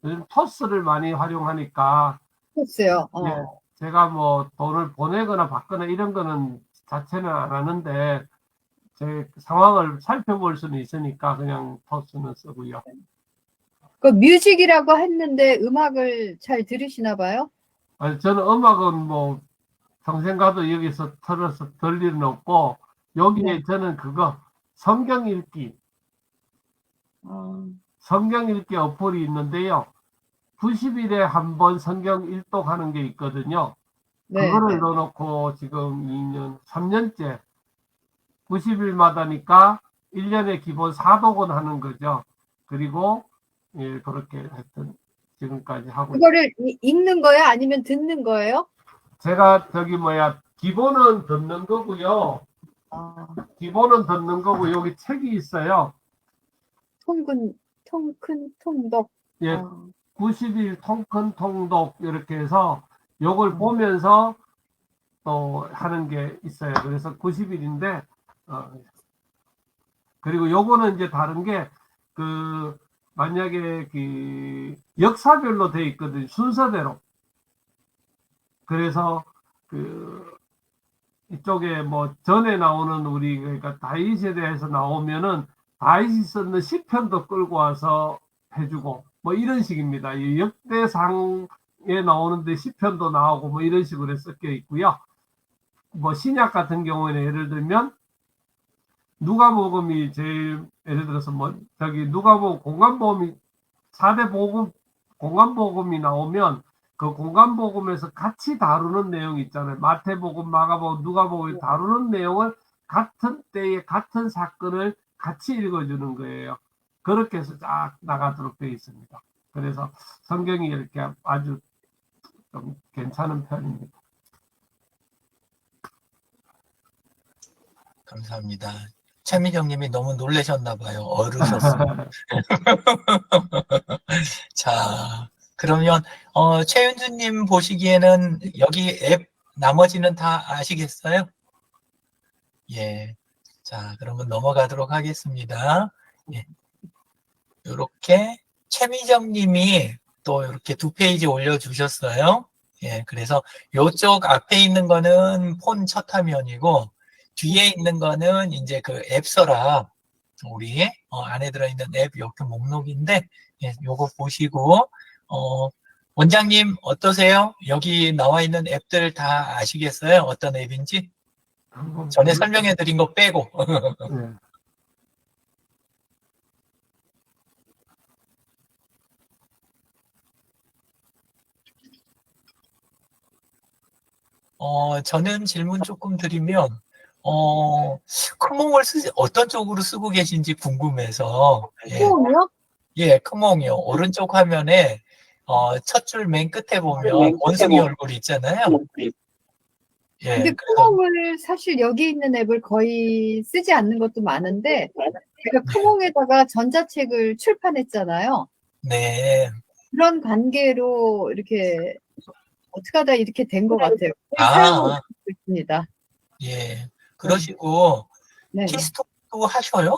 요즘 토스를 많이 활용하니까 했어요. 예, 제가 뭐 돈을 보내거나 받거나 이런 거는 자체는 안 하는데 제 상황을 살펴볼 수는 있으니까 그냥 토스는 쓰고요. 그 뮤직이라고 했는데 음악을 잘 들으시나 봐요? 아니, 저는 음악은 뭐 평생 가도 여기서 틀어서 들 일은 없고 여기에 저는 그거 성경 읽기 어플이 있는데요. 90일에 한 번 성경 일독하는 게 있거든요. 그거를 넣어놓고 지금 3년째 90일마다니까 1년에 기본 4독은 하는 거죠. 그리고 예, 그렇게 하여튼 지금까지 하고 그거를 읽는 거예요? 아니면 듣는 거예요? 제가 기본은 듣는 거고요. 기본은 듣는 거고 여기 책이 있어요. 통큰 통독. 예, 90일 통큰 통독 이렇게 해서 요걸 보면서 또 하는 게 있어요. 그래서 90일인데 그리고 요거는 이제 다른 게 만약에 역사별로 돼 있거든요. 순서대로. 그래서 이쪽에 뭐 전에 나오는 그러니까 다윗에 대해서 나오면은 다윗이 썼는 시편도 끌고 와서 해주고 뭐 이런 식입니다. 이 역대상에 나오는데 시편도 나오고 뭐 이런 식으로 섞여 있고요. 뭐 신약 같은 경우에는 예를 들면 누가복음이 제일 예를 들어서 누가복음 공간복음이 4대 복음 공간복음이 나오면 그 공간복음에서 같이 다루는 내용이 있잖아요. 마태복음, 마가복음, 누가복음이 다루는 내용을 같은 때에 같은 사건을 같이 읽어주는 거예요. 그렇게 해서 쫙 나가도록 되어 있습니다. 그래서 성경이 이렇게 아주 좀 괜찮은 편입니다. 감사합니다. 최미정님이 너무 놀라셨나 봐요. 어르셨어요. 자, 그러면 최윤주님 보시기에는 여기 앱 나머지는 다 아시겠어요? 예. 자, 그러면 넘어가도록 하겠습니다. 예. 이렇게 최미정님이 또 이렇게 2페이지 올려주셨어요. 예, 그래서 이쪽 앞에 있는 거는 폰 첫 화면이고 뒤에 있는 거는 이제 그 앱 서랍 우리 안에 들어있는 앱 이렇게 목록인데 예, 요거 보시고 원장님 어떠세요? 여기 나와 있는 앱들 다 아시겠어요? 어떤 앱인지? 전에 설명해 드린 거 빼고. 네. 저는 질문 조금 드리면, 크몽을 어떤 쪽으로 쓰고 계신지 궁금해서, 예, 콩이요? 예, 크몽이요. 오른쪽 화면에, 첫 줄 맨 끝에 보면 원숭이 얼굴 있잖아요. 예, 근데 그래서, 크몽을 사실 여기 있는 앱을 거의 쓰지 않는 것도 많은데 제가 크몽에다가 전자책을 출판했잖아요. 네. 그런 관계로 이렇게 어떻게 하다 이렇게 된 것 같아요. 사용하고 아, 있습니다. 예. 그러시고, 네. 티스토리도 하셔요?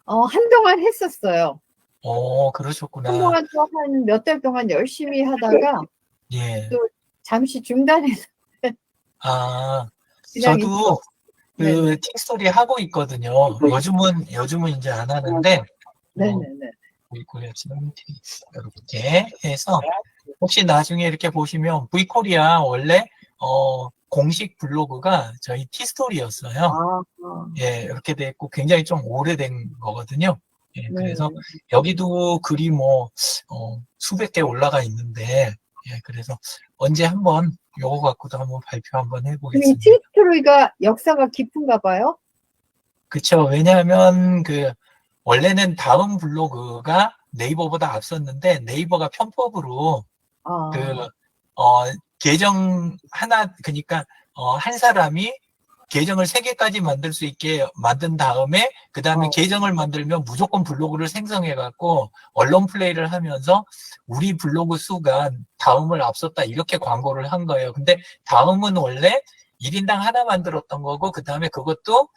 한동안 했었어요. 그러셨구나. 한동안 또 한 몇 달 동안 열심히 하다가 예. 또 잠시 중단해서 아, 그냥 저도 네. 그 틱스토리 하고 있거든요. 요즘은 이제 안 하는데, 네네네. V코리아 지금 이렇게 해서, 혹시 나중에 이렇게 보시면, V코리아 원래, 공식 블로그가 저희 티스토리였어요. 아, 예, 이렇게 돼 있고, 굉장히 좀 오래된 거거든요. 예, 네. 그래서 여기도 글이 뭐, 수백 개 올라가 있는데, 예, 그래서 언제 한번 요거 갖고도 한번 발표 한번 이 해보겠습니다. 티스토리가 역사가 깊은가 봐요. 그쵸. 왜냐하면 원래는 다음 블로그가 네이버보다 앞섰는데 네이버가 편법으로 아, 그, 계정 하나, 그러니까, 한 사람이 계정을 3개까지 만들 수 있게 만든 다음에, 그 다음에 어. 계정을 만들면 무조건 블로그를 생성해갖고, 언론 플레이를 하면서 우리 블로그 수가 다음을 앞섰다, 이렇게 광고를 한 거예요. 근데 다음은 원래 1인당 하나 만들었던 거고, 그 다음에 그것도,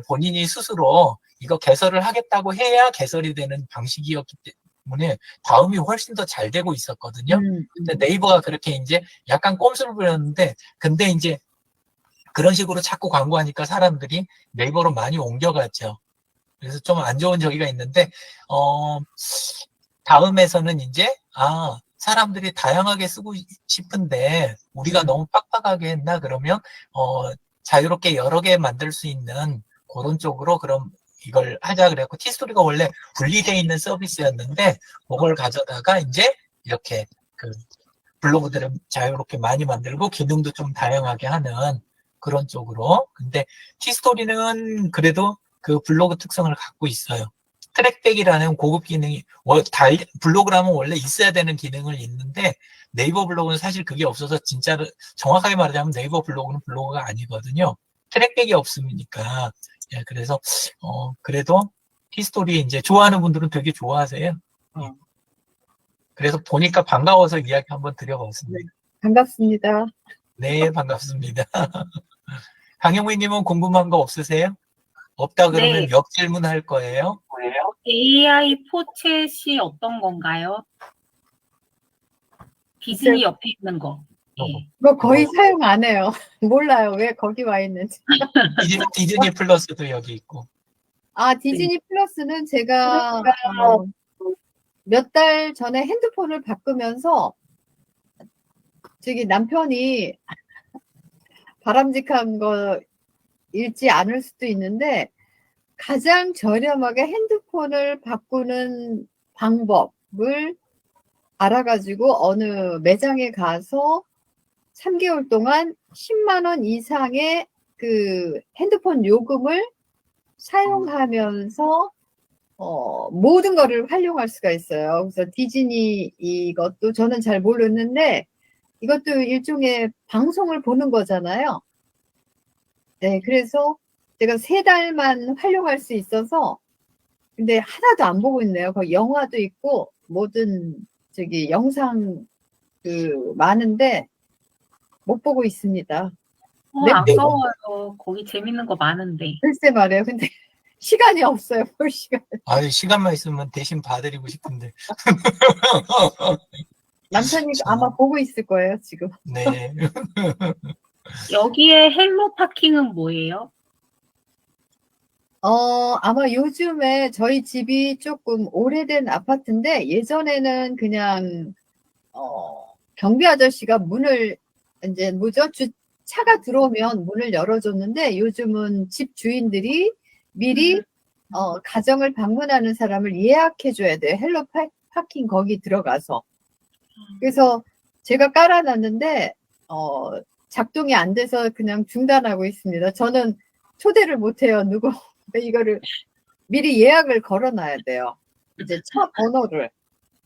본인이 스스로 이거 개설을 하겠다고 해야 개설이 되는 방식이었기 때문에, 다음이 훨씬 더 잘 되고 있었거든요. 근데 네이버가 그렇게 이제 약간 꼼수를 부렸는데, 근데 이제 그런 식으로 자꾸 광고하니까 사람들이 네이버로 많이 옮겨갔죠. 그래서 좀 안 좋은 저기가 있는데, 다음에서는 이제, 사람들이 다양하게 쓰고 싶은데, 우리가 너무 빡빡하게 했나? 그러면, 자유롭게 여러 개 만들 수 있는 그런 쪽으로 그럼 이걸 하자 그래갖고, 티스토리가 원래 분리되어 있는 서비스였는데, 그걸 가져다가 이제 이렇게 블로그들을 자유롭게 많이 만들고, 기능도 좀 다양하게 하는 그런 쪽으로. 근데 티스토리는 그래도 그 블로그 특성을 갖고 있어요. 트랙백이라는 고급 기능이, 블로그라면 원래 있어야 되는 기능을 있는데, 네이버 블로그는 사실 그게 없어서 진짜로, 정확하게 말하자면 네이버 블로그는 블로그가 아니거든요. 트랙백이 없으니까. 예, 그래서, 그래도 티스토리 이제 좋아하는 분들은 되게 좋아하세요. 예. 그래서 보니까 반가워서 이야기 한번 드려봤습니다. 반갑습니다. 네, 반갑습니다. 강영미님은 궁금한 거 없으세요? 없다 그러면 네. 역질문 할 거예요. AI 포챗이 어떤 건가요? 디즈니 옆에 있는 거. 예. 그거 거의 사용 안 해요. 몰라요. 왜 거기 와 있는지. 디즈니 플러스도 여기 있고. 디즈니 플러스는 제가 몇 달 전에 핸드폰을 바꾸면서 저기 남편이 바람직한 거 읽지 않을 수도 있는데 가장 저렴하게 핸드폰을 바꾸는 방법을 알아가지고 어느 매장에 가서 3개월 동안 10만 원 이상의 그 핸드폰 요금을 사용하면서 모든 거를 활용할 수가 있어요. 그래서 디즈니 이것도 저는 잘 모르는데 이것도 일종의 방송을 보는 거잖아요. 네, 그래서 제가 3달만 활용할 수 있어서 근데 하나도 안 보고 있네요. 거기 영화도 있고 모든 저기 영상 많은데 못 보고 있습니다. 네. 아까워요. 거기 재밌는 거 많은데. 글쎄 말이에요. 근데 시간이 없어요. 볼 시간. 시간만 있으면 대신 봐드리고 싶은데. 남편이 아마 보고 있을 거예요, 지금. 네. 여기에 헬로 파킹은 뭐예요? 아마 요즘에 저희 집이 조금 오래된 아파트인데 예전에는 그냥 경비 아저씨가 문을 이제 차가 들어오면 문을 열어줬는데 요즘은 집 주인들이 미리 가정을 방문하는 사람을 예약해줘야 돼요. 헬로 파킹 거기 들어가서. 그래서 제가 깔아놨는데 작동이 안 돼서 그냥 중단하고 있습니다. 저는 초대를 못해요. 누구 이거를 미리 예약을 걸어놔야 돼요. 이제 차 번호를.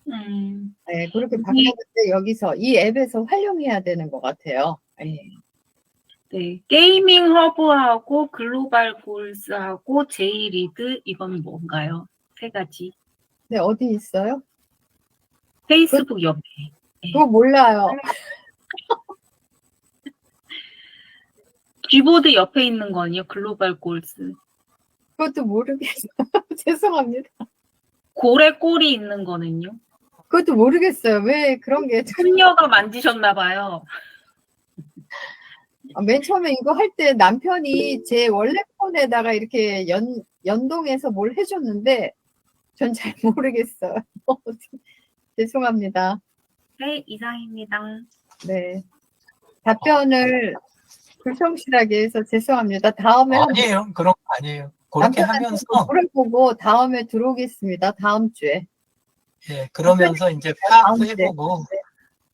네, 그렇게 바꿨는데 여기서 이 앱에서 활용해야 되는 것 같아요. 네. 네, 게이밍 허브하고 글로벌 골스하고 제이리드 이건 뭔가요? 세 가지. 네, 어디 있어요? 페이스북 옆에. 그거 몰라요. G보드 옆에 있는 거니요. 글로벌 골스. 그것도 모르겠어요. 죄송합니다. 고래 꼴이 있는 거는요. 그것도 모르겠어요. 왜 그런 게. 손녀가 만지셨나 봐요. 맨 처음에 이거 할 때 남편이 제 원래 폰에다가 이렇게 연동해서 뭘 해줬는데 전 잘 모르겠어요. 죄송합니다. 네, 이상입니다. 네. 답변을 불성실하게 해서 죄송합니다. 다음에 아니에요. 그런 거 아니에요. 그렇게 하면서 물어보고 다음에 들어오겠습니다. 다음 주에. 예, 그러면서 이제 파악도 해보고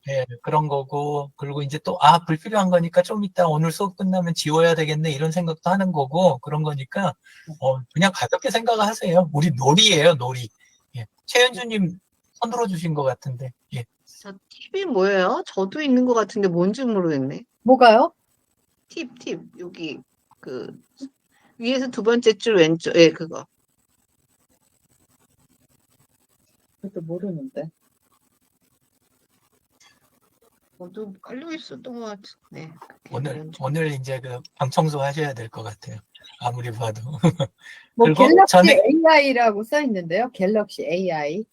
예, 그런 거고 그리고 이제 또 불필요한 거니까 좀 이따 오늘 수업 끝나면 지워야 되겠네 이런 생각도 하는 거고 그런 거니까 그냥 가볍게 생각을 하세요. 우리 놀이예요, 놀이. 예. 최현주님 손 들어주신 것 같은데. 예. 저 팁이 뭐예요? 저도 있는 것 같은데 뭔지 모르겠네. 뭐가요? 팁. 여기, 위에서 두 번째 줄 왼쪽, 예, 그거. 그것도 모르는데. 저도 깔려 있었던 것 같은데. 오늘 이제 그 방 청소 하셔야 될 것 같아요. 아무리 봐도. 뭐 그리고 갤럭시 전에- AI라고 써 있는데요. 갤럭시 AI.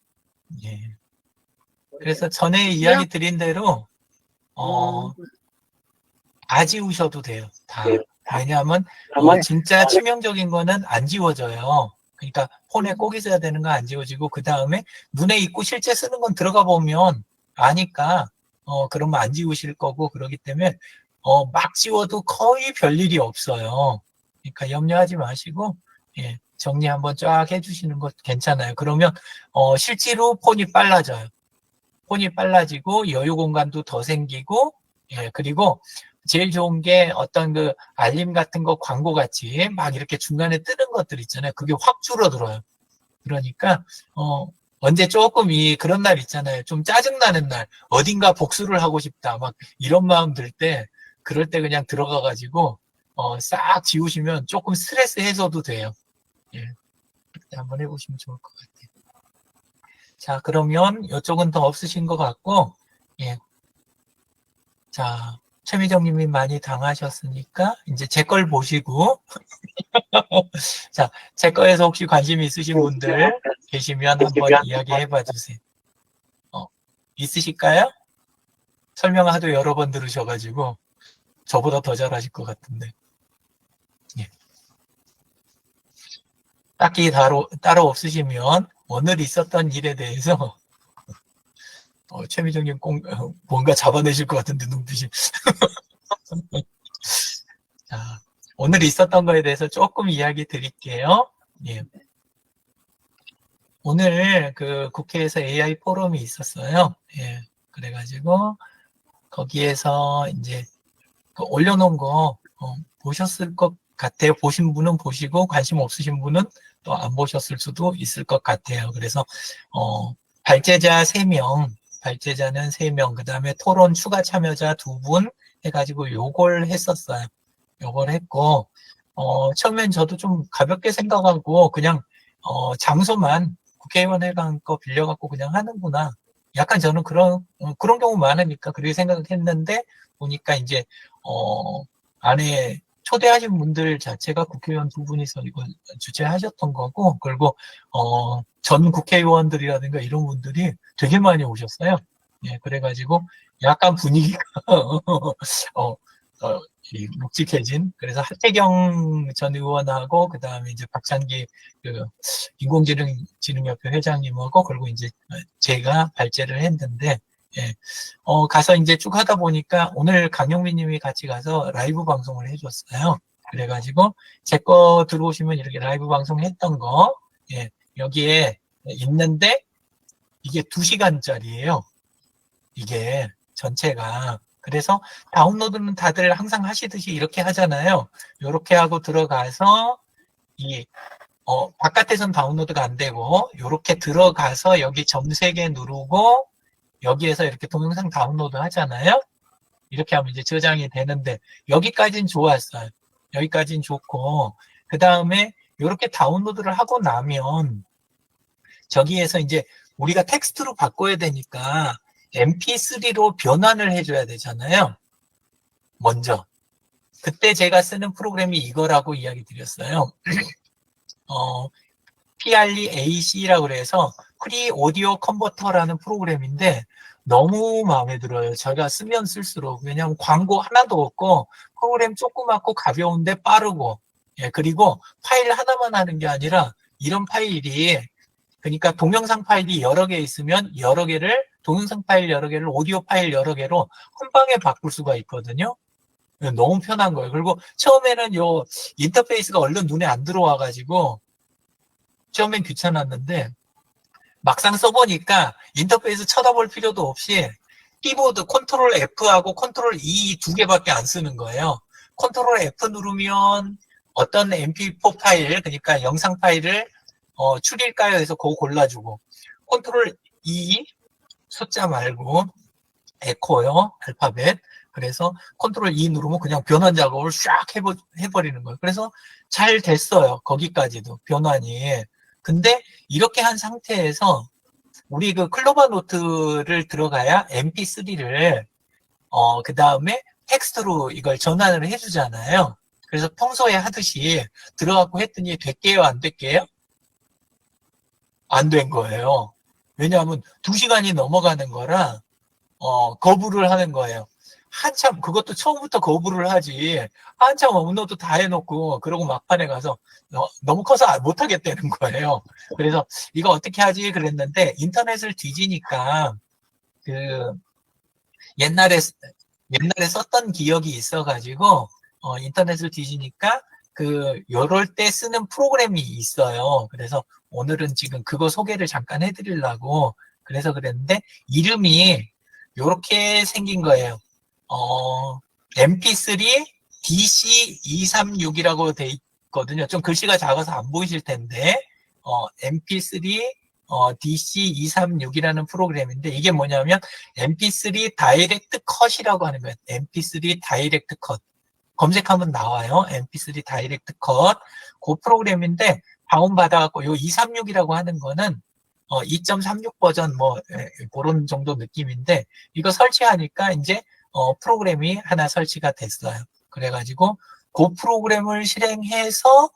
예. 그래서 전에 이야기 드린 대로 다 지우셔도 돼요. 다. 왜냐하면 진짜 치명적인 거는 안 지워져요. 그러니까 폰에 꼭 있어야 되는 거 안 지워지고 그 다음에 눈에 익고 실제 쓰는 건 들어가 보면 아니까 그러면 안 지우실 거고 그러기 때문에 막 지워도 거의 별일이 없어요. 그러니까 염려하지 마시고 예, 정리 한번 쫙 해주시는 것 괜찮아요. 그러면 실제로 폰이 빨라져요. 폰이 빨라지고 여유 공간도 더 생기고 예, 그리고 제일 좋은 게 어떤 그 알림 같은 거 광고 같이 막 이렇게 중간에 뜨는 것들 있잖아요. 그게 확 줄어들어요. 그러니까 언제 조금 그런 날 있잖아요. 좀 짜증나는 날, 어딘가 복수를 하고 싶다. 막 이런 마음 들 때, 그럴 때 그냥 들어가가지고 싹 지우시면 조금 스트레스 해소도 돼요. 예, 그때 한번 해보시면 좋을 것 같아요. 자, 그러면 이쪽은 더 없으신 것 같고, 예. 자, 최미정님이 많이 당하셨으니까 이제 제 걸 보시고 자, 제 거에서 혹시 관심 있으신 분들 계시면 한번 이야기해 봐 주세요. 있으실까요? 설명하도 여러 번 들으셔가지고 저보다 더 잘하실 것 같은데. 예. 딱히 따로 없으시면 오늘 있었던 일에 대해서 최미정님 뭔가 잡아내실 것 같은데 눈빛이. 자, 오늘 있었던 거에 대해서 조금 이야기 드릴게요. 예. 오늘 그 국회에서 AI 포럼이 있었어요. 예. 그래가지고 거기에서 이제 올려놓은 거 보셨을 것 같아요. 보신 분은 보시고 관심 없으신 분은 또 안 보셨을 수도 있을 것 같아요. 그래서 발제자 3명, 발제자는 3명, 그 다음에 토론 추가 참여자 2분 해가지고 요걸 했었어요. 요걸 했고 처음엔 저도 좀 가볍게 생각하고 그냥 장소만 국회의원회관 거 빌려갖고 그냥 하는구나. 약간 저는 그런 경우 많으니까 그렇게 생각했는데 보니까 이제 안에 초대하신 분들 자체가 국회의원 2분이서 이걸 주최하셨던 거고 그리고 전 국회의원들이라든가 이런 분들이 되게 많이 오셨어요. 예, 그래가지고 약간 분위기가 묵직해진. 그래서 하태경 전 의원하고 그 다음에 이제 박찬기 그 인공지능협회 회장님하고 그리고 이제 제가 발제를 했는데 예, 가서 이제 쭉 하다 보니까 오늘 강영민님이 같이 가서 라이브 방송을 해줬어요. 그래가지고 제 거 들어오시면 이렇게 라이브 방송했던 거 예, 여기에 있는데 이게 2시간짜리예요. 이게 전체가 그래서 다운로드는 다들 항상 하시듯이 이렇게 하잖아요. 이렇게 하고 들어가서 바깥에선 다운로드가 안 되고 이렇게 들어가서 여기 점 3개 누르고 여기에서 이렇게 동영상 다운로드 하잖아요. 이렇게 하면 이제 저장이 되는데 여기까지는 좋았어요. 여기까지는 좋고 그 다음에 이렇게 다운로드를 하고 나면 저기에서 이제 우리가 텍스트로 바꿔야 되니까 mp3로 변환을 해줘야 되잖아요. 먼저. 그때 제가 쓰는 프로그램이 이거라고 이야기 드렸어요. PREAC라고 그래서 프리 오디오 컨버터라는 프로그램인데 너무 마음에 들어요. 제가 쓰면 쓸수록. 왜냐하면 광고 하나도 없고 프로그램 조그맣고 가벼운데 빠르고 그리고 파일 하나만 하는 게 아니라 이런 파일이 그러니까 동영상 파일이 여러 개 있으면 여러 개를 동영상 파일 여러 개를 오디오 파일 여러 개로 한 방에 바꿀 수가 있거든요. 너무 편한 거예요. 그리고 처음에는 요 인터페이스가 얼른 눈에 안 들어와가지고 처음엔 귀찮았는데 막상 써보니까 인터페이스 쳐다볼 필요도 없이 키보드 컨트롤 F하고 컨트롤 E 2개밖에 안 쓰는 거예요. 컨트롤 F 누르면 어떤 MP4 파일, 그러니까 영상 파일을 추릴까요? 해서 그거 골라주고 컨트롤 E 숫자 말고 에코요, 알파벳. 그래서 컨트롤 E 누르면 그냥 변환 작업을 쫙 해버리는 거예요. 그래서 잘 됐어요. 거기까지도 변환이. 근데 이렇게 한 상태에서 우리 그 클로버 노트를 들어가야 mp3를 그 다음에 텍스트로 이걸 전환을 해주잖아요. 그래서 평소에 하듯이 들어가고 했더니 됐게요, 안 됐게요? 안 된 거예요. 왜냐하면 2시간이 넘어가는 거라 거부를 하는 거예요. 한참 그것도 처음부터 거부를 하지 한참 업로드 다 해놓고 그러고 막판에 가서 너무 커서 못하겠다는 거예요. 그래서 이거 어떻게 하지 그랬는데 인터넷을 뒤지니까 그 옛날에 썼던 기억이 있어가지고 인터넷을 뒤지니까 그 요럴 때 쓰는 프로그램이 있어요. 그래서 오늘은 지금 그거 소개를 잠깐 해드리려고 그래서 그랬는데 이름이 요렇게 생긴 거예요. mp3 DC236이라고 돼 있거든요. 좀 글씨가 작아서 안 보이실 텐데, mp3 DC236이라는 프로그램인데, 이게 뭐냐면, mp3 다이렉트 컷이라고 하는 거예요. mp3 다이렉트 컷. 검색하면 나와요. mp3 다이렉트 컷. 그 프로그램인데, 다운받아갖고, 요 236이라고 하는 거는, 2.36 버전 그런 정도 느낌인데, 이거 설치하니까 이제, 프로그램이 하나 설치가 됐어요. 그래가지고 그 프로그램을 실행해서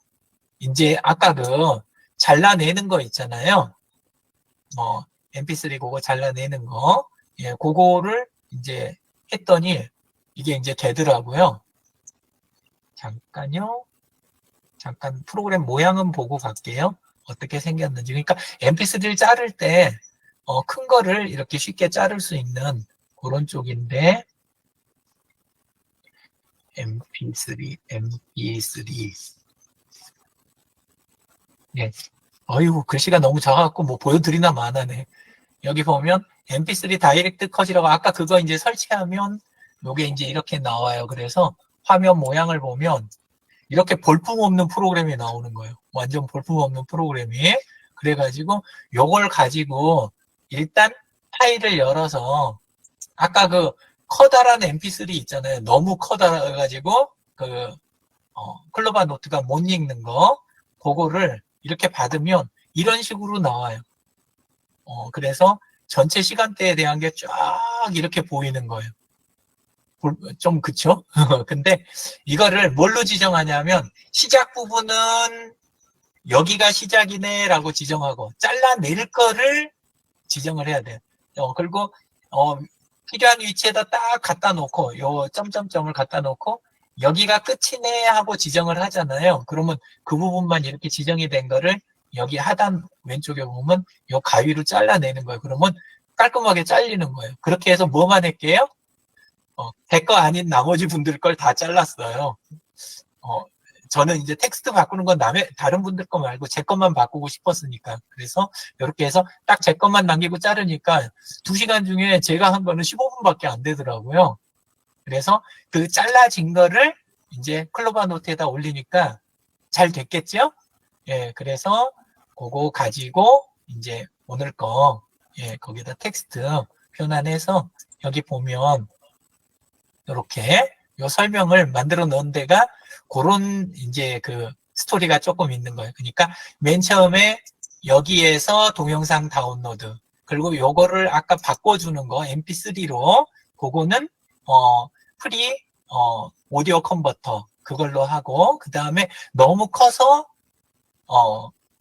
이제 아까 그 잘라내는 거 있잖아요. mp3 그거 잘라내는 거, 그거를 이제 했더니 이게 이제 되더라고요. 잠깐요. 잠깐 프로그램 모양은 보고 갈게요. 어떻게 생겼는지. 그러니까 mp3를 자를 때 큰 거를 이렇게 쉽게 자를 수 있는 그런 쪽인데 mp3 네. 어이구 글씨가 너무 작아갖고 뭐 보여드리나 마나네. 여기 보면 mp3 다이렉트 컷이라고 아까 그거 이제 설치하면 요게 이제 이렇게 나와요. 그래서 화면 모양을 보면 이렇게 볼품없는 프로그램이 나오는 거예요. 완전 볼품없는 프로그램이. 그래가지고 요걸 가지고 일단 파일을 열어서 아까 그 커다란 mp3 있잖아요. 너무 커다가지고 클로버 노트가 못 읽는 거 그거를 이렇게 받으면 이런 식으로 나와요. 그래서 전체 시간대에 대한 게 쫙 이렇게 보이는 거예요. 좀 그쵸? 근데 이거를 뭘로 지정하냐면 시작 부분은 여기가 시작이네 라고 지정하고 잘라낼 거를 지정을 해야 돼요. 그리고 필요한 위치에다 딱 갖다 놓고 요 점점점을 갖다 놓고 여기가 끝이네 하고 지정을 하잖아요. 그러면 그 부분만 이렇게 지정이 된 거를 여기 하단 왼쪽에 보면 요 가위로 잘라내는 거예요. 그러면 깔끔하게 잘리는 거예요. 그렇게 해서 뭐만 할게요? 제 거 아닌 나머지 분들 걸 다 잘랐어요. 저는 이제 텍스트 바꾸는 건 다른 분들 거 말고 제 것만 바꾸고 싶었으니까. 그래서 이렇게 해서 딱 제 것만 남기고 자르니까 2시간 중에 제가 한 거는 15분밖에 안 되더라고요. 그래서 그 잘라진 거를 이제 클로바 노트에다 올리니까 잘 됐겠죠? 예, 그래서 그거 가지고 이제 오늘 거, 예, 거기다 텍스트 변환해서 여기 보면 이렇게 요 설명을 만들어 놓은 데가 그런 이제 그 스토리가 조금 있는 거예요. 그러니까 맨 처음에 여기에서 동영상 다운로드, 그리고 요거를 아까 바꿔주는 거 mp3로 그거는 프리 오디오 컨버터 그걸로 하고, 그 다음에 너무 커서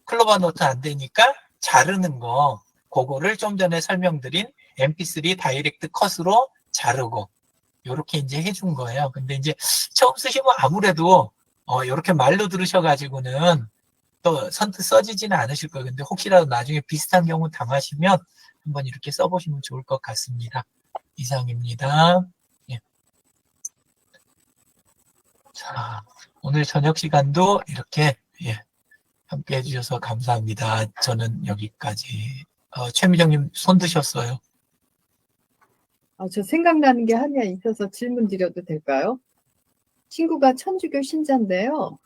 클로바 노트 안 되니까 자르는 거, 그거를 좀 전에 설명드린 mp3 다이렉트 컷으로 자르고 요렇게 이제 해준 거예요. 근데 이제 처음 쓰시면 아무래도 요렇게 말로 들으셔가지고는 또 선뜻 써지지는 않으실 거예요. 근데 혹시라도 나중에 비슷한 경우 당하시면 한번 이렇게 써보시면 좋을 것 같습니다. 이상입니다. 예. 자, 오늘 저녁 시간도 이렇게 함께 해주셔서 감사합니다. 저는 여기까지. 최미정님 손 드셨어요? 저 생각나는 게 하나 있어서 질문 드려도 될까요? 친구가 천주교 신자인데요.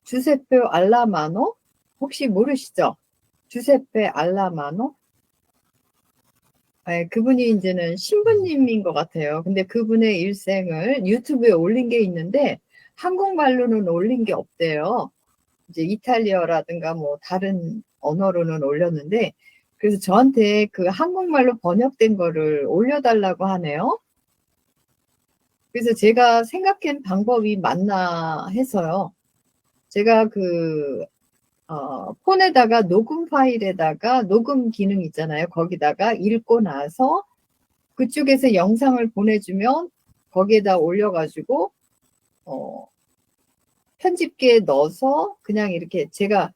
주세페 알라마노? 혹시 모르시죠? 주세페 알라마노? 네, 그분이 이제는 신부님인 것 같아요. 근데 그분의 일생을 유튜브에 올린 게 있는데 한국말로는 올린 게 없대요. 이제 이탈리아라든가 뭐 다른 언어로는 올렸는데, 그래서 저한테 그 한국말로 번역된 거를 올려달라고 하네요. 그래서 제가 생각한 방법이 맞나 해서요. 제가 폰에다가 녹음 파일에다가 녹음 기능 있잖아요. 거기다가 읽고 나서 그쪽에서 영상을 보내주면 거기에다 올려가지고, 편집기에 넣어서 그냥 이렇게 제가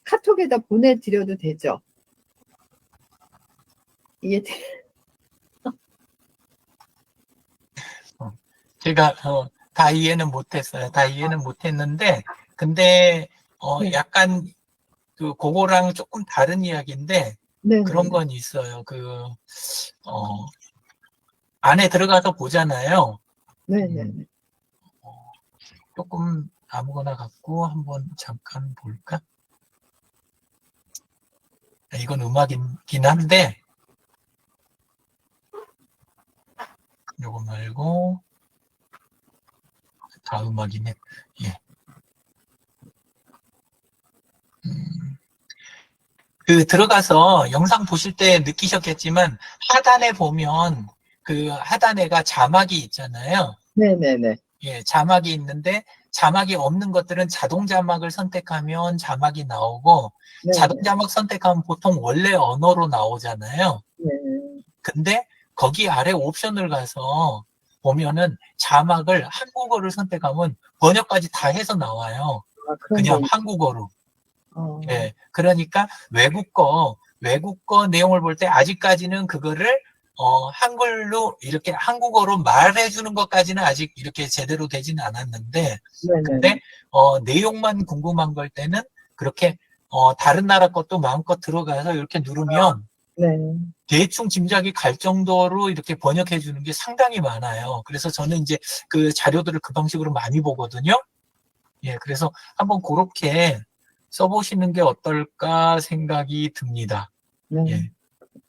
카톡에다 보내드려도 되죠. 이게 제가 다 이해는 못했어요. 다 이해는 못했는데, 근데 네. 약간 그거랑 조금 다른 이야기인데 네, 그런 건 있어요. 안에 들어가서 보잖아요. 네네네. 조금 아무거나 갖고 한번 잠깐 볼까? 이건 음악이긴 한데 요거 말고 다 음악이네. 예. 들어가서 영상 보실 때 느끼셨겠지만 하단에 보면 그 하단에가 자막이 있잖아요. 네네네. 예, 자막이 있는데 자막이 없는 것들은 자동 자막을 선택하면 자막이 나오고 네네. 자동 자막 선택하면 보통 원래 언어로 나오잖아요. 네. 근데 거기 아래 옵션을 가서 보면은 자막을 한국어를 선택하면 번역까지 다 해서 나와요. 그런 그냥 게 한국어로. 어, 예, 그러니까 외국 거 내용을 볼 때 아직까지는 그거를 한글로 이렇게 한국어로 말해주는 것까지는 아직 이렇게 제대로 되지는 않았는데, 네네. 근데 내용만 궁금한 걸 때는 그렇게 다른 나라 것도 마음껏 들어가서 이렇게 누르면 네. 대충 짐작이 갈 정도로 이렇게 번역해 주는 게 상당히 많아요. 그래서 저는 이제 그 자료들을 그 방식으로 많이 보거든요. 예, 그래서 한번 그렇게 써보시는 게 어떨까 생각이 듭니다. 네. 예,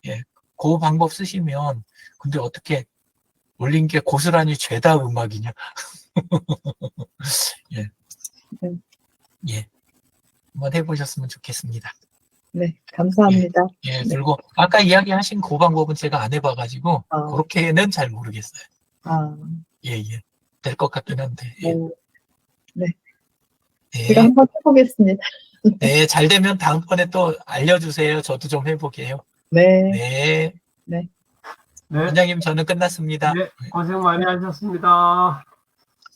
예. 그 방법 쓰시면, 근데 어떻게 올린 게 고스란히 죄다 음악이냐? 예. 네. 예. 한번 해보셨으면 좋겠습니다. 네, 감사합니다. 예, 네. 그리고 아까 이야기하신 그 방법은 제가 안 해봐가지고, 아. 그렇게는 잘 모르겠어요. 아, 예, 예. 될 것 같긴 한데. 예. 네. 네. 제가 한번 해보겠습니다. 네, 잘 되면 다음번에 또 알려주세요. 저도 좀 해보게요. 네. 네. 네. 원장님, 저는 끝났습니다. 네, 고생 많이 하셨습니다.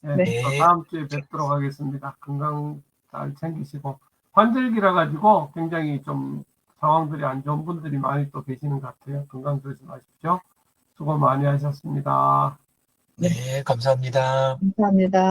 네, 네. 또 다음 주에 뵙도록 하겠습니다. 건강 잘 챙기시고. 환절기라 가지고 굉장히 좀 상황들이 안 좋은 분들이 많이 또 계시는 것 같아요. 건강 조심하십시오. 수고 많이 하셨습니다. 네, 감사합니다. 감사합니다.